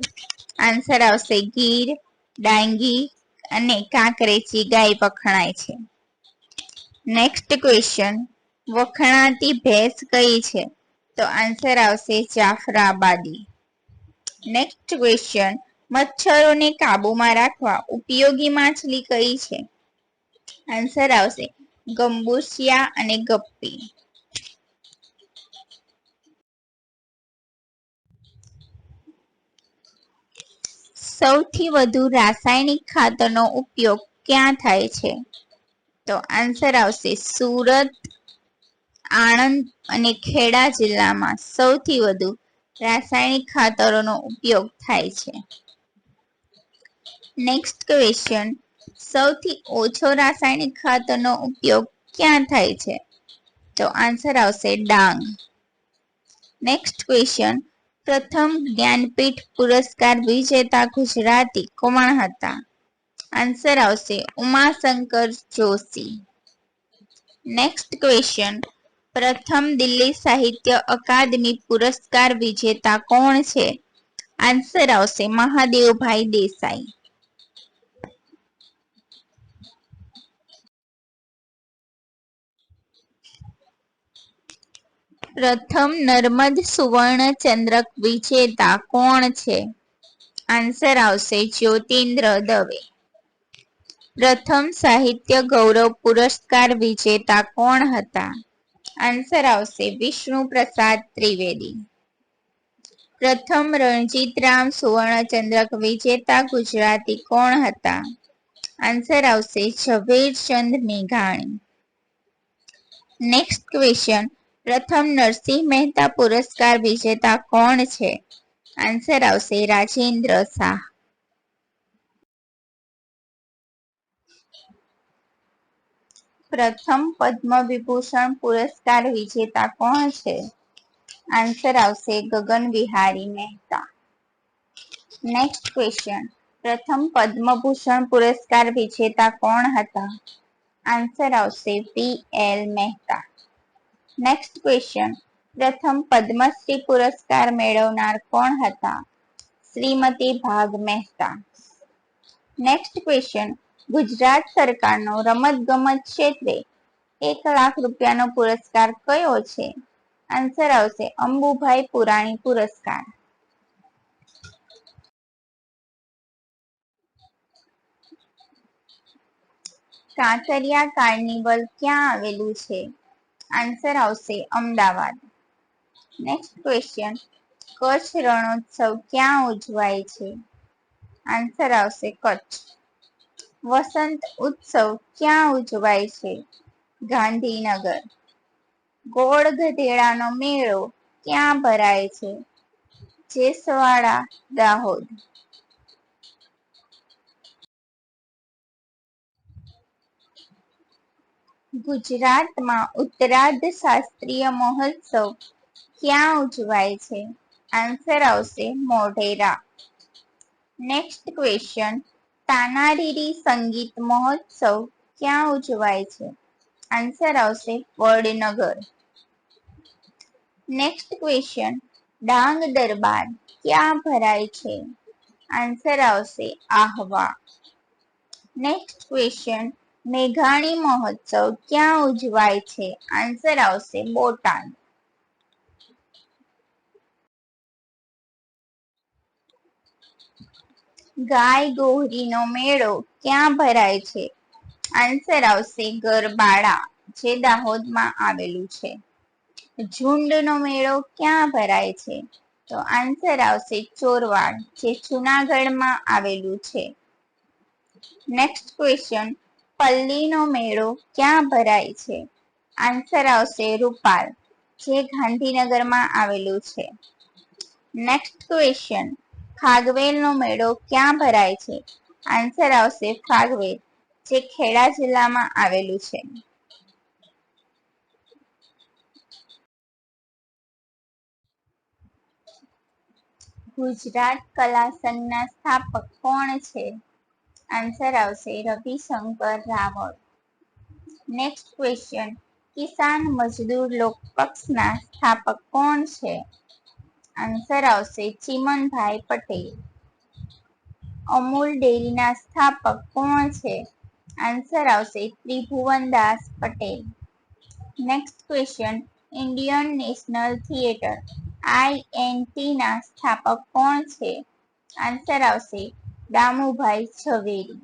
આન્સર આવશે ગીર, ડાંગી અને કાંકરેચી ગાય વખણાય છે. નેક્સ્ટ ક્વેશ્ચન, વખણાતી ભેંસ કઈ છે? તો આન્સર આવશે જાફરાબાદી. નેક્સ્ટ ક્વેશ્ચન, મચ્છરોને કાબુમાં રાખવા ઉપયોગી માછલી કઈ છે? આન્સર આવશે ગંબુસિયા અને ગપ્પી. સૌથી વધુ રાસાયણિક ખાતરનો ઉપયોગ ક્યાં થાય છે? તો આન્સર આવશે સુરત, આણંદ અને ખેડા જિલ્લામાં સૌથી વધુ રાસાયણિક ખાતરોનો ઉપયોગ થાય છે. નેક્સ્ટ ક્વેશ્ચન, સૌથી ઓછો રાસાયણિક ખાતરનો ઉપયોગ ક્યાં થાય છે? તો આન્સર આવશે ડાંગ. નેક્સ્ટ ક્વેશ્ચન, પ્રથમ જ્ઞાનપીઠ પુરસ્કાર વિજેતા ગુજરાતી કોણ હતા? આન્સર આવશે ઉમાશંકર જોશી. નેક્સ્ટ ક્વેશ્ચન, પ્રથમ દિલ્હી સાહિત્ય અકાદમી પુરસ્કાર વિજેતા કોણ છે? આન્સર આવશે મહાદેવભાઈ દેસાઈ. પ્રથમ નર્મદ સુવર્ણ ચંદ્રક વિજેતા કોણ છે? આન્સર આવશે જ્યોતિન્દ્ર દવે. પ્રથમ સાહિત્ય ગૌરવ પુરસ્કાર વિજેતા કોણ હતા? આન્સર આવશે વિષ્ણુ પ્રસાદ ત્રિવેદી. પ્રથમ રણજીતરામ સુવર્ણચંદ્રક વિજેતા ગુજરાતી કોણ હતા? આન્સર આવશે ઝવેરચંદ મેઘાણી. નેક્સ્ટ ક્વેશ્ચન, પ્રથમ નરસિંહ મહેતા પુરસ્કાર વિજેતા કોણ છે? આન્સર આવશે રાજેન્દ્ર શાહ. પ્રથમ પદ્મ વિભૂષણ પુરસ્કાર વિજેતા કોણ છે? આન્સર આવશે ગગન વિહારી મહેતા. નેક્સ્ટ ક્વેશ્ચન, પ્રથમ પદ્મભૂષણ પુરસ્કાર વિજેતા કોણ હતા? આન્સર આવશે પી.એલ. મહેતા. નેક્સ્ટ ક્વેશ્ચન, પ્રથમ પદ્મશ્રી પુરસ્કાર મેળવનાર કોણ હતા? શ્રીમતી ભાગ મહેતા. નેક્સ્ટ ક્વેશ્ચન, ગુજરાત સરકારનો રમતગમત ક્ષેત્રે 1 લાખ રૂપિયાનો પુરસ્કાર કયો છે? આન્સર આવશે અંબુભાઈ પુરાણી પુરસ્કાર. કાંકરિયા કાર્નિવલ ક્યાં આવેલું છે? આન્સર આવશે અમદાવાદ. નેક્સ્ટ ક્વેશ્ચન, કચ્છ રણોત્સવ ક્યાં ઉજવાય છે? આન્સર આવશે કચ્છ. વસંત ઉત્સવ ક્યાં ઉજવાય છે? ગાંધીનગર. ગોળ ગધેડાનો મેળો ક્યાં ભરાય છે? જેસવાડા, દાહોદ. ગુજરાતમાં ઉત્તરાર્ધ શાસ્ત્રીય મહોત્સવ ક્યાં ઉજવાય છે? આન્સર આવશે મોઢેરા. નેક્સ્ટ ક્વેશ્ચન, તાનારીરી સંગીત મહોત્સવ ક્યાં ઉજવાય છે? આન્સર આવશે વડનગર. નેક્સ્ટ ક્વેશ્ચન, ડાંગ દરબાર ક્યાં ભરાય છે? આન્સર આવશે આહવા. નેક્સ્ટ ક્વેશ્ચન, મેઘાણી મહોત્સવ ક્યાં ઉજવાય છે? આન્સર આવશે બોટાદ. ગાય ગોહરીનો મેળો ક્યાં ભરાય છે? આન્સર આવશે ગરબાડા, જે દાહોદમાં આવેલું છે. ઝુંડનો મેળો ક્યાં ભરાય છે? તો આન્સર આવશે ચોરવાડ, જે જુનાગઢમાં આવેલું છે. નેક્સ્ટ ક્વેશ્ચન, પલ્લીનો મેળો ક્યાં ભરાય છે? આન્સર આવશે રૂપાલ, જે ગાંધીનગરમાં આવેલું છે. નેક્સ્ટ ક્વેશ્ચન, ફાગવેલનો મેળો ક્યાં ભરાય છે? આન્સર આવશે ફાગવેલ, જે ખેડા જિલ્લામાં આવેલું છે. ગુજરાત કલા સંઘના સ્થાપક કોણ છે? આન્સર આવશે રવિશંકર રાવળ. નેક્સ્ટ ક્વેશ્ચન, કિસાન મજદૂર લોકપક્ષના સ્થાપક કોણ છે? આન્સર આવશે ચીમનભાઈ પટેલ. અમૂલ ડેરીના સ્થાપક કોણ છે? આન્સર આવશે Tribhuvandas Patel. Next question, Indian national theatre INT ના સ્થાપક કોણ છે? આન્સર આવશે દામુભાઈ ઝવેરી.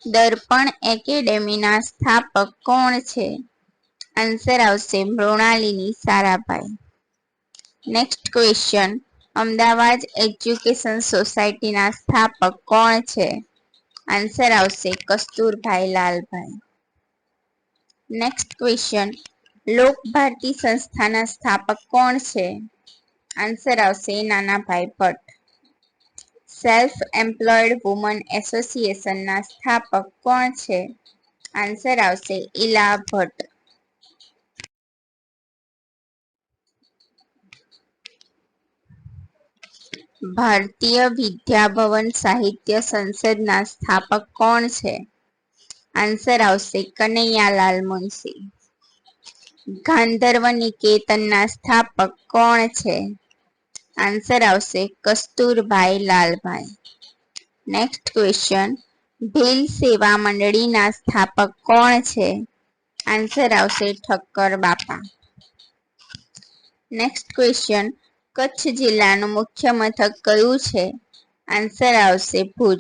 દર્પણ એકેડેમીના સ્થાપક કોણ છે? આન્સર આવશે Mrinalini Sarabhai. Next question, Ahmedabad education સોસાયટીના સ્થાપક કોણ છે? આન્સર આવશે કસ્તુરભાઈ લાલભાઈ. નેક્સ્ટ ક્વેશ્ચન, લોક ભારતી સંસ્થાના સ્થાપક કોણ છે? આન્સર આવશે નાનાભાઈ ભટ્ટ. સેલ્ફ એમ્પ્લોયડ વુમન એસોસિએશનના સ્થાપક કોણ છે? આન્સર આવશે ઈલા ભટ્ટ. ભારતીય વિદ્યાભવન સાહિત્ય સંસદના સ્થાપક કોણ છે? આન્સર આવશે કનૈયાલાલ મુનશી. ગાંધર્વ નિકેતનના સ્થાપક કોણ છે? આન્સર આવશે કસ્તુરભાઈ લાલભાઈ. નેક્સ્ટ ક્વેશ્ચન, ભીલ સેવા મંડળીના સ્થાપક કોણ છે? આન્સર આવશે ઠક્કર બાપા. નેક્સ્ટ ક્વેશ્ચન, કચ્છ જિલ્લાનું મુખ્ય મથક કયું છે? આન્સર આવશે ભુજ.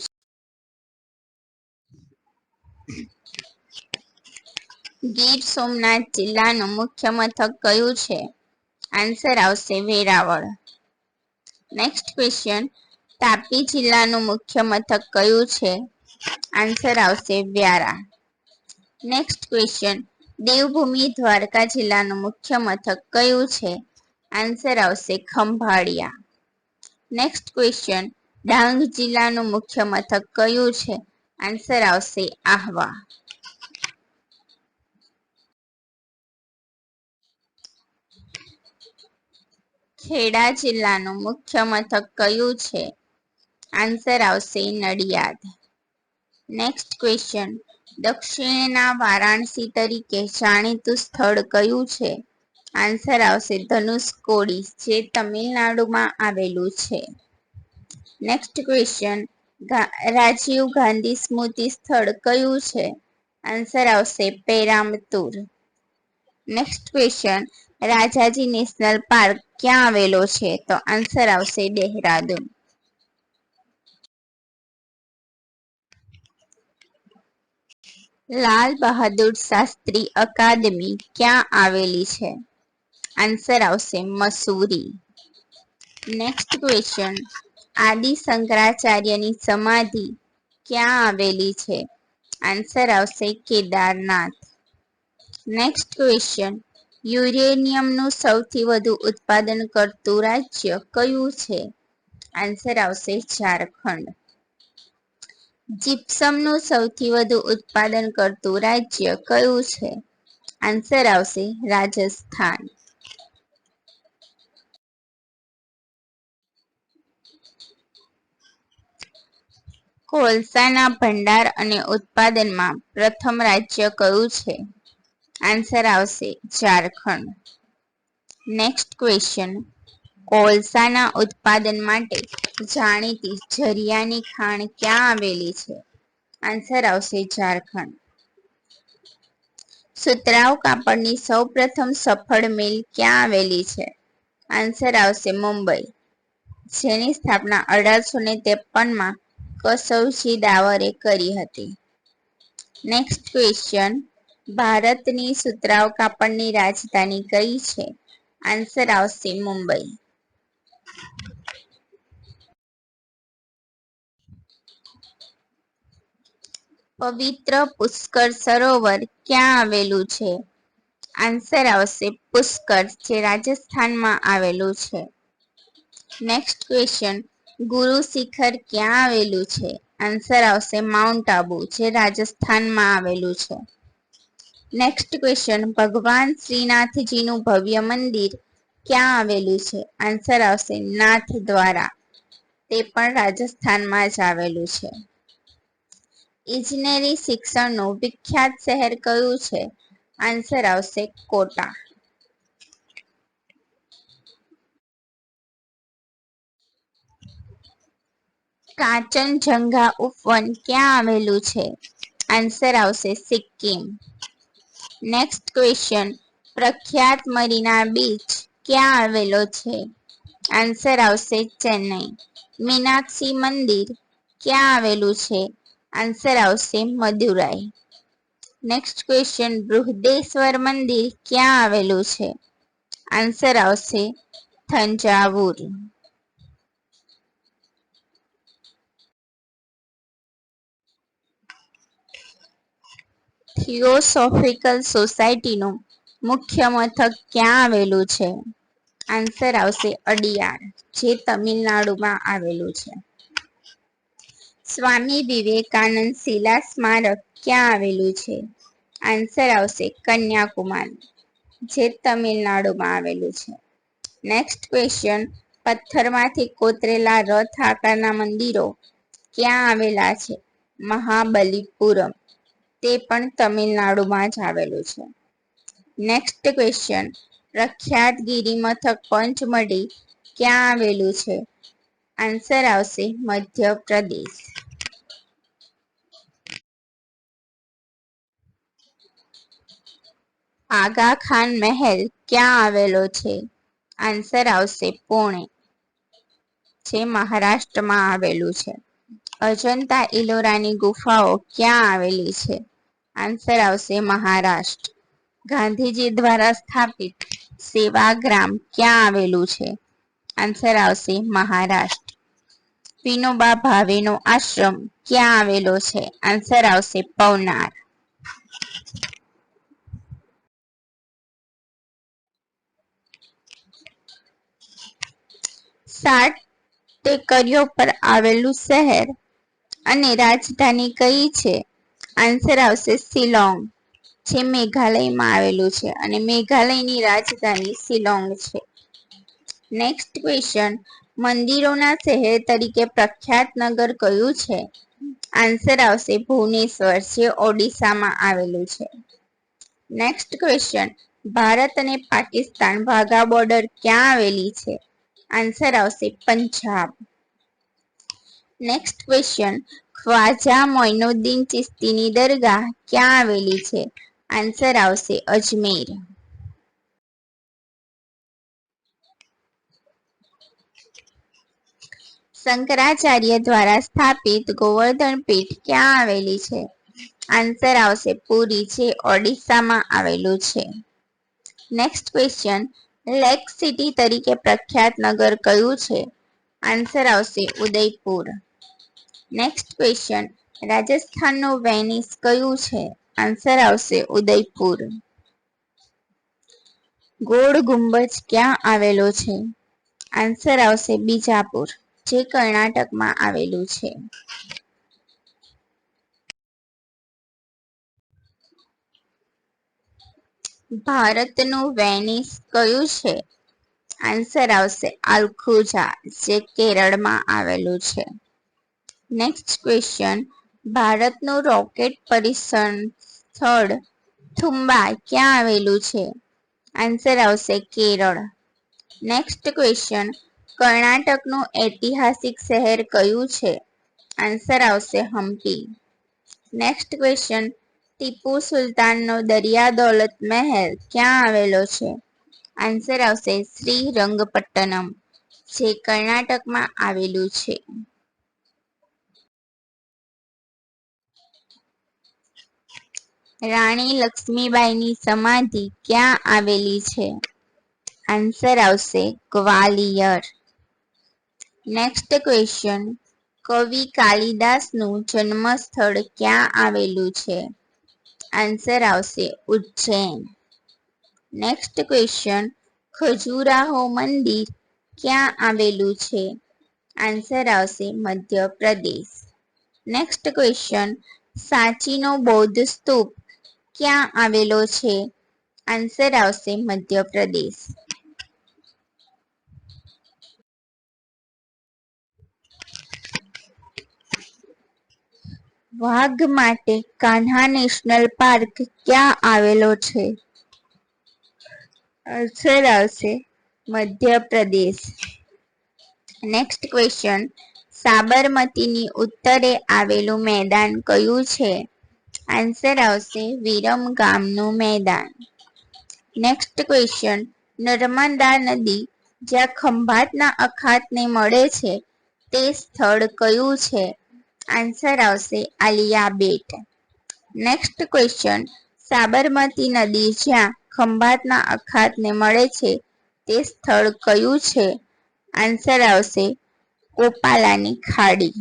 ગીર સોમનાથ જિલ્લાનું મુખ્ય મથક કયું છે? આન્સર આવશે વેરાવળ. નેક્સ્ટ ક્વેશ્ચન, તાપી જિલ્લાનું મુખ્ય મથક કયું છે? આન્સર આવશે વ્યારા. નેક્સ્ટ ક્વેશ્ચન, દેવભૂમિ દ્વારકા જિલ્લાનું મુખ્ય મથક કયું છે? આન્સર આવશે ખંભાળિયા. નેક્સ્ટ ક્વેશ્ચન, ડાંગ જિલ્લાનું મુખ્ય મથક કયું છે? આન્સર આવશે આહવા. ખેડા જિલ્લાનું મુખ્ય મથક કયું છે? આન્સર આવશે નડિયાદ. નેક્સ્ટ ક્વેશ્ચન, દક્ષિણના વારાણસી તરીકે જાણીતું સ્થળ કયું છે? આન્સર આવશે ધનુષકોડી, જે તમિલનાડુમાં આવેલું છે. નેક્સ્ટ ક્વેશ્ચન, રાજીવ ગાંધી સ્મૃતિ સ્થળ કયું છે? આન્સર આવશે પેરામતુર. નેક્સ્ટ ક્વેશ્ચન, રાજાજી નેશનલ પાર્ક ક્યાં આવેલો છે? તો આન્સર આવશે દહેરાદૂન. લાલ બહાદુર શાસ્ત્રી અકાદમી ક્યાં આવેલી છે? આન્સર આવશે મસૂરી. નેક્સ્ટ ક્વેશ્ચન, આદિ શંકરાચાર્યની સમાધિ ક્યાં આવેલી છે? આન્સર આવશે કેદારનાથ. નેક્સ્ટ ક્વેશ્ચન, યુરેનિયમનું સૌથી વધુ ઉત્પાદન કરતું રાજ્ય કયું છે? આન્સર આવશે ઝારખંડ. જીપ્સમનું સૌથી વધુ ઉત્પાદન કરતું રાજ્ય કયું છે? આન્સર આવશે રાજસ્થાન. કોલસાના ભંડાર અને ઉત્પાદનમાં પ્રથમ રાજ્ય કયું છે? આન્સર આવશે ઝારખંડ. નેક્સ્ટ ક્વેશ્ચન, કોલસાના ઉત્પાદન માટે જાણીતી ઝરિયાની ખાણ ક્યાં આવેલી છે? આન્સર આવશે ઝારખંડ. સુતરાઉ કાપડની સૌપ્રથમ સફળ મિલ ક્યાં આવેલી છે? આન્સર આવશે મુંબઈ, જેની સ્થાપના 1853માં કસૌજી દાવરે કરી હતી. નેક્સ્ટ ક્વેશ્ચન, ભારતની સુતરાઉ કાપડની રાજધાની કઈ છે? આન્સર આવશે મુંબઈ. પવિત્ર પુષ્કર સરોવર ક્યાં આવેલું છે? આન્સર આવશે પુષ્કર, જે રાજસ્થાનમાં આવેલું છે. નેક્સ્ટ ક્વેશ્ચન, ગુરુ શિખર ક્યાં આવેલું છે? આન્સર આવશે માઉન્ટ આબુ, જે રાજસ્થાનમાં આવેલું છે. નેક્સ્ટ ક્વેશ્ચન, ભગવાન શ્રીનાથજીનું ભવ્ય મંદિર ક્યાં આવેલું છે? આન્સર આવશે નાથ દ્વારા, તે પણ રાજસ્થાનમાં જ આવેલું છે. ઇજનેરી શિક્ષણનું વિખ્યાત શહેર કયું છે? આન્સર આવશે કોટા. કાંચનજંઘા ઉપવન ક્યાં આવેલું છે? આન્સર આવશે સિક્કિમ. નેક્સ્ટ ક્વેશ્ચન, પ્રખ્યાત મરીના બીચ ક્યાં આવેલો છે? આન્સર આવશે ચેન્નઈ. મીનાક્ષી મંદિર ક્યાં આવેલું છે? આન્સર આવશે મદુરાઈ. નેક્સ્ટ ક્વેશ્ચન, બૃહદેશ્વર મંદિર ક્યાં આવેલું છે? આન્સર આવશે થંજાવુર. થિયોસોફિકલ સોસાયટીનું મુખ્ય મથક ક્યાં આવેલું છે? આન્સર આવશે અડિયાર, જે તમિલનાડુમાં આવેલું છે. સ્વામી વિવેકાનંદ શિલા સ્મારક ક્યાં આવેલું છે? આન્સર આવશે કન્યાકુમારી, જે તમિલનાડુમાં આવેલું છે. નેક્સ્ટ ક્વેશ્ચન, પથ્થરમાંથી કોતરેલા રથ આકારના મંદિરો ક્યાં આવેલા છે? મહાબલીપુરમ, તે પણ તમિલનાડુમાં જ આવેલું છે. નેક્સ્ટ ક્વેશ્ચન, પ્રખ્યાત ગિરિમથક પંચમઢી ક્યાં આવેલું છે? આન્સર આવશે મધ્યપ્રદેશ. આગા ખાન મહેલ ક્યાં આવેલો છે? આન્સર આવશે પુણે, જે મહારાષ્ટ્રમાં આવેલું છે. અજંતા ઇલોરાની ગુફાઓ ક્યાં આવેલી છે? આન્સર આવશે મહારાષ્ટ્ર. ગાંધીજી દ્વારા સ્થાપિત સેવાગ્રામ ક્યાં આવેલું છે? આન્સર આવશે મહારાષ્ટ્ર. વિનોબા ભાવેનો આશ્રમ ક્યાં આવેલો છે? આન્સર આવશે પવનાર. સાત ટેકરીઓ પર આવેલું શહેર અને રાજધાની કઈ છે? આન્સર આવશે શિલોંગ, જે મેઘાલયમાં આવેલું છે અને મેઘાલયની રાજધાની શિલોંગ છે. નેક્સ્ટ ક્વેશ્ચન, મંદિરોના શહેર તરીકે પ્રખ્યાત નગર કયું છે? આન્સર આવશે ભુવનેશ્વર, જે ઓડિશામાં આવેલું છે. નેક્સ્ટ ક્વેશ્ચન, ભારત અને પાકિસ્તાન વાઘા બોર્ડર ક્યાં આવેલી છે? આન્સર આવશે પંજાબ. નેક્સ્ટ ક્વેશ્ચન, ખ્વાજા મોઇનુદ્દીન ચિશ્તીની દરગાહ ક્યાં આવેલી છે? આન્સર આવશે અજમેર. શંકરાચાર્ય દ્વારા સ્થાપિત ગોવર્ધન પીઠ ક્યાં આવેલી છે? આન્સર આવશે પુરી, જે ઓડિશામાં આવેલું છે. નેક્સ્ટ ક્વેશ્ચન, લેક સિટી તરીકે પ્રખ્યાત નગર કયું છે? આન્સર આવશે ઉદયપુર. નેક્સ્ટ ક્વેશ્ચન, રાજસ્થાનનું વેનિસ કયું છે? આન્સર આવશે ઉદયપુર. ગોળ ગુંબજ ક્યાં આવેલો છે? આન્સર આવશે બીજાપુર, જે કર્ણાટકમાં આવેલું છે. ભારતનું વેનિસ કયું છે? આન્સર આવશે અલખુજા, જે કેરળમાં આવેલું છે. નેક્સ્ટ ક્વેશ્ચન, ભારતનું રોકેટ પરીક્ષણ સ્થળ થુમ્બા ક્યાં આવેલું છે? આન્સર આવશે કેરળ. નેક્સ્ટ ક્વેશ્ચન, કર્ણાટકનું ઐતિહાસિક શહેર કયું છે? આન્સર આવશે હમ્પી. નેક્સ્ટ ક્વેશ્ચન, ટીપુ સુલતાનનો દરિયા દૌલત મહેલ ક્યાં આવેલો છે? આન્સર આવશે શ્રીરંગપટ્ટનમ, જે કર્ણાટકમાં આવેલું છે. રાણી લક્ષ્મીબાઈની સમાધિ ક્યાં આવેલી છે? આન્સર આવશે ગ્વાલિયર. નેક્સ્ટ ક્વેશ્ચન, કવિ કાલિદાસનું જન્મ સ્થળ ક્યાં આવેલું છે? આન્સર આવશે ઉજ્જૈન. નેક્સ્ટ ક્વેશ્ચન, ખજુરાહો મંદિર ક્યાં આવેલું છે? આન્સર આવશે મધ્યપ્રદેશ. નેક્સ્ટ ક્વેશ્ચન, સાંચીનો બૌદ્ધ સ્તૂપ ક્યાં આવેલો છે? આન્સર આવશે મધ્યપ્રદેશ. વાઘ માટે કાન્હા નેશનલ પાર્ક ક્યાં આવેલો છે? આન્સર આવશે મધ્યપ્રદેશ. નેક્સ્ટ ક્વેશ્ચન, સાબરમતીની ઉત્તરે આવેલું મેદાન કયું છે? આન્સર આવશે વિરમગામનું મેદાન. નેક્સ્ટ ક્વેશ્ચન, નર્મદા નદી જ્યાં ખંભાતના અખાતને મળે છે તે સ્થળ કયું છે? આન્સર આવશે આલિયા બેટ. નેક્સ્ટ ક્વેશ્ચન, સાબરમતી નદી જ્યાં ખંભાતના અખાતને મળે છે તે સ્થળ કયું છે? આન્સર આવશે કોપાલાની ખાડી.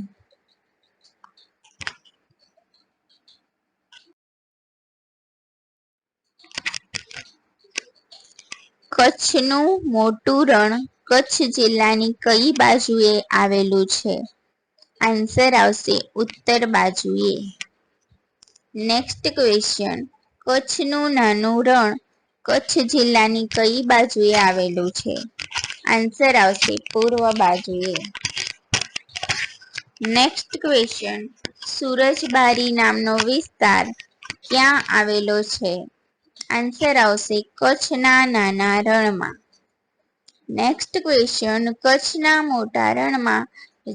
કચ્છનું મોટું રણ કચ્છ જિલ્લાની કઈ બાજુએ આવેલું છે? આન્સર આવશે ઉત્તર બાજુએ. નેક્સ્ટ ક્વેશ્ચન, કચ્છનું નાનું રણ કચ્છ જિલ્લાની કઈ બાજુએ આવેલું છે? આન્સર આવશે પૂર્વ બાજુએ. નેક્સ્ટ ક્વેશ્ચન, સુરજબારી નામનો વિસ્તાર ક્યાં આવેલો છે? આન્સર આવશે કચ્છના નાના રણમાં. નેક્સ્ટ ક્વેશ્ચન, કચ્છના મોટા રણમાં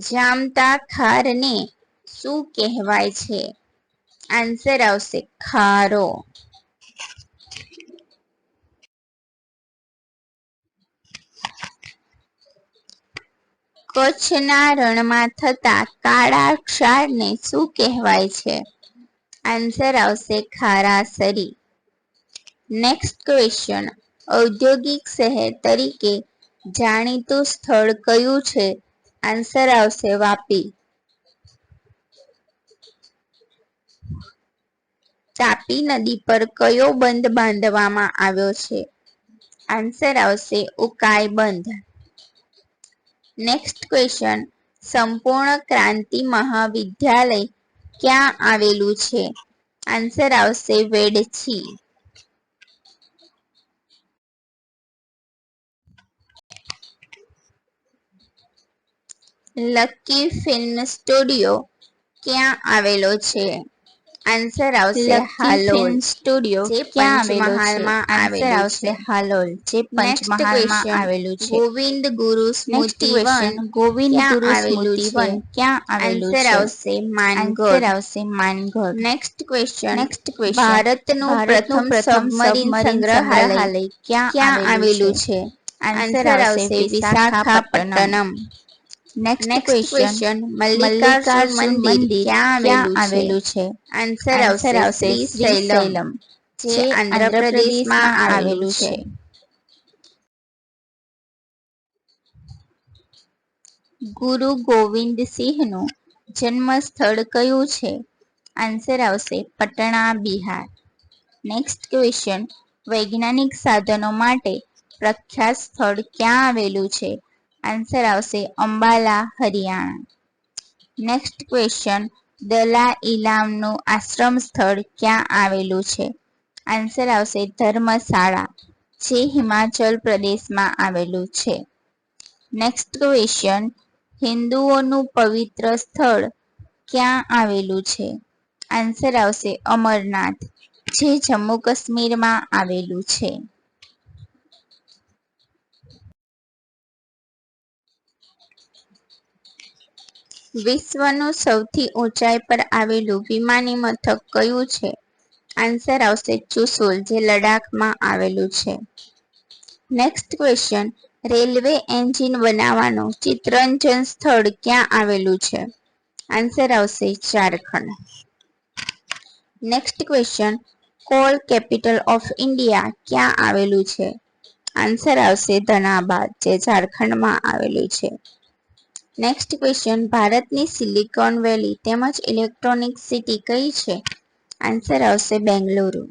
જામતા ખારને શું કહેવાય છે? આન્સર આવશે ખારો. કચ્છના રણમાં થતા કાળા ક્ષારને શું કહેવાય છે? આન્સર આવશે ખારાસરી. નેક્સ્ટ ક્વેશ્ચન, ઔદ્યોગિક શહેર તરીકે જાણીતું સ્થળ કયું છે? આન્સર આવશે વાપી. તાપી નદી પર કયો બંધ બાંધવામાં આવ્યો છે? આન્સર આવશે ઉકાઈ બંધ. નેક્સ્ટ ક્વેશ્ચન, સંપૂર્ણ ક્રાંતિ મહાવિદ્યાલય ક્યાં આવેલું છે? આન્સર આવશે વેડછી. લકી ફિલ્મ સ્ટુડિયો ક્યાં આવેલો છે? આન્સર આવશે હાલોલ સ્ટુડિયો, જે પંચમહાલમાં આવેલું છે. હાલોલ, જે પંચમહાલમાં આવેલું છે. ગોવિંદ ગુરુ સ્મૃતિ વન ગોવિંદ ગુરુ સ્મૃતિ વન ક્યાં આવેલું છે? આન્સર આવશે માનગઢ. આન્સર આવશે માનગઢ. નેક્સ્ટ ક્વેશ્ચન, ભારતનું પ્રથમ સબમરીન સંગ્રહાલય ક્યાં આવેલું છે? આન્સર આવશે વિશાખાપટ્ટનમ. નેક્સ્ટ ક્વેશ્ચન, મલ્લિકાર્જુન મંદિર ક્યાં આવેલું છે? આન્સર આવશે શ્રીશૈલમ, જે આંધ્રપ્રદેશમાં આવેલું છે. ગુરુ ગોવિંદ સિંહનું જન્મ સ્થળ કયું છે? આન્સર આવશે પટણા, બિહાર. નેક્સ્ટ ક્વેશ્ચન, વૈજ્ઞાનિક સાધનો માટે પ્રખ્યાત સ્થળ ક્યાં આવેલું છે? આન્સર આવશે અંબાલા, હરિયાણા. નેક્સ્ટ ક્વેશ્ચન, દલાઈલામનું આશ્રમ સ્થળ ક્યાં આવેલું છે? આન્સર આવશે ધર્મશાળા, જે હિમાચલ પ્રદેશમાં આવેલું છે. નેક્સ્ટ ક્વેશ્ચન, હિન્દુઓનું પવિત્ર સ્થળ ક્યાં આવેલું છે? આન્સર આવશે અમરનાથ, જે જમ્મુ કાશ્મીરમાં આવેલું છે. વિશ્વનું સૌથી ઊંચાઈ પર આવેલું વિમાની મથક કયું છે? આન્સર આવશે ચુશુલ, જે લડાખમાં આવેલું છે. નેક્સ્ટ ક્વેશ્ચન, રેલવે એન્જિન બનાવવાનું ચિત્રંજન સ્થળ ક્યાં આવેલું છે? આન્સર આવશે Jharkhand. Next question, call capital of India ક્યાં આવેલું છે? આન્સર આવશે ધનાબાદ, જે ઝારખંડમાં આવેલું છે. નેક્સ્ટ ક્વેશ્ચન, ભારતની સિલિકોન વેલી તેમજ ઇલેક્ટ્રોનિક સિટી કઈ છે? આન્સર આવશે બેંગલુરુ.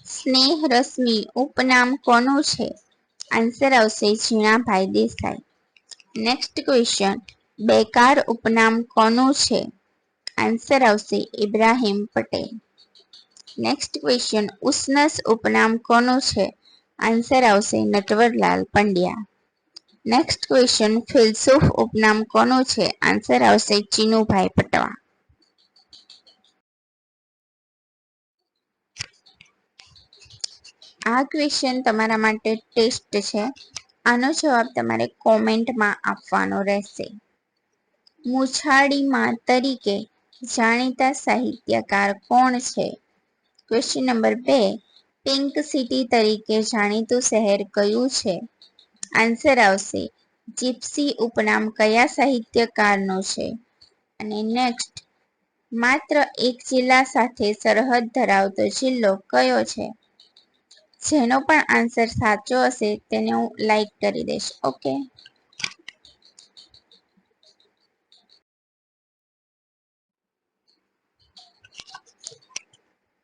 સ્નેહ રશ્મિ ઉપનામ કોનું છે? આન્સર આવશે ઝીણાભાઈ દેસાઈ. નેક્સ્ટ ક્વેશ્ચન, બેકાર ઉપનામ કોનું છે? આન્સર આવશે ઇબ્રાહિમ પટેલ. નેક્સ્ટ ક્વેશ્ચન, ઉસનસ ઉપનામ કોનું છે? આન્સર આવશે નટવરલાલ પંડ્યા. નેક્સ્ટ ક્વેશ્ચન, ફિલસૂફ ઉપનામ કોનું છે? આન્સર આવશે ચીનુભાઈ પટવા. આ ક્વેશ્ચન તમારા માટે ટેસ્ટ છે. આનો જવાબ તમારે કોમેન્ટમાં આપવાનો રહેશે. મૂછાળીમાં તરીકે જાણીતા સાહિત્યકાર કોણ છે? ક્વેશ્ચન નંબર 2, પિંક સિટી તરીકે જાણીતું શહેર કયું છે? આન્સર આવશે જીપ્સી ઉપનામ કયા સાહિત્યકારનું છે? અને નેક્સ્ટ, માત્ર એક જિલ્લા સાથે સરહદ ધરાવતો જિલ્લો કયો છે? જેનો પણ આન્સર સાચો હશે તેને હું લાઈક કરી દઈશ. Okay.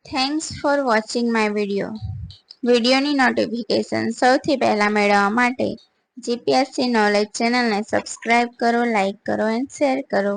Thanks for watching my video. વિડીયોની નોટિફિકેશન સૌથી પહેલાં મેળવવા માટે જીપીએસસી નોલેજ ચેનલને સબસ્ક્રાઈબ કરો, લાઈક કરો એન્ડ શેર કરો.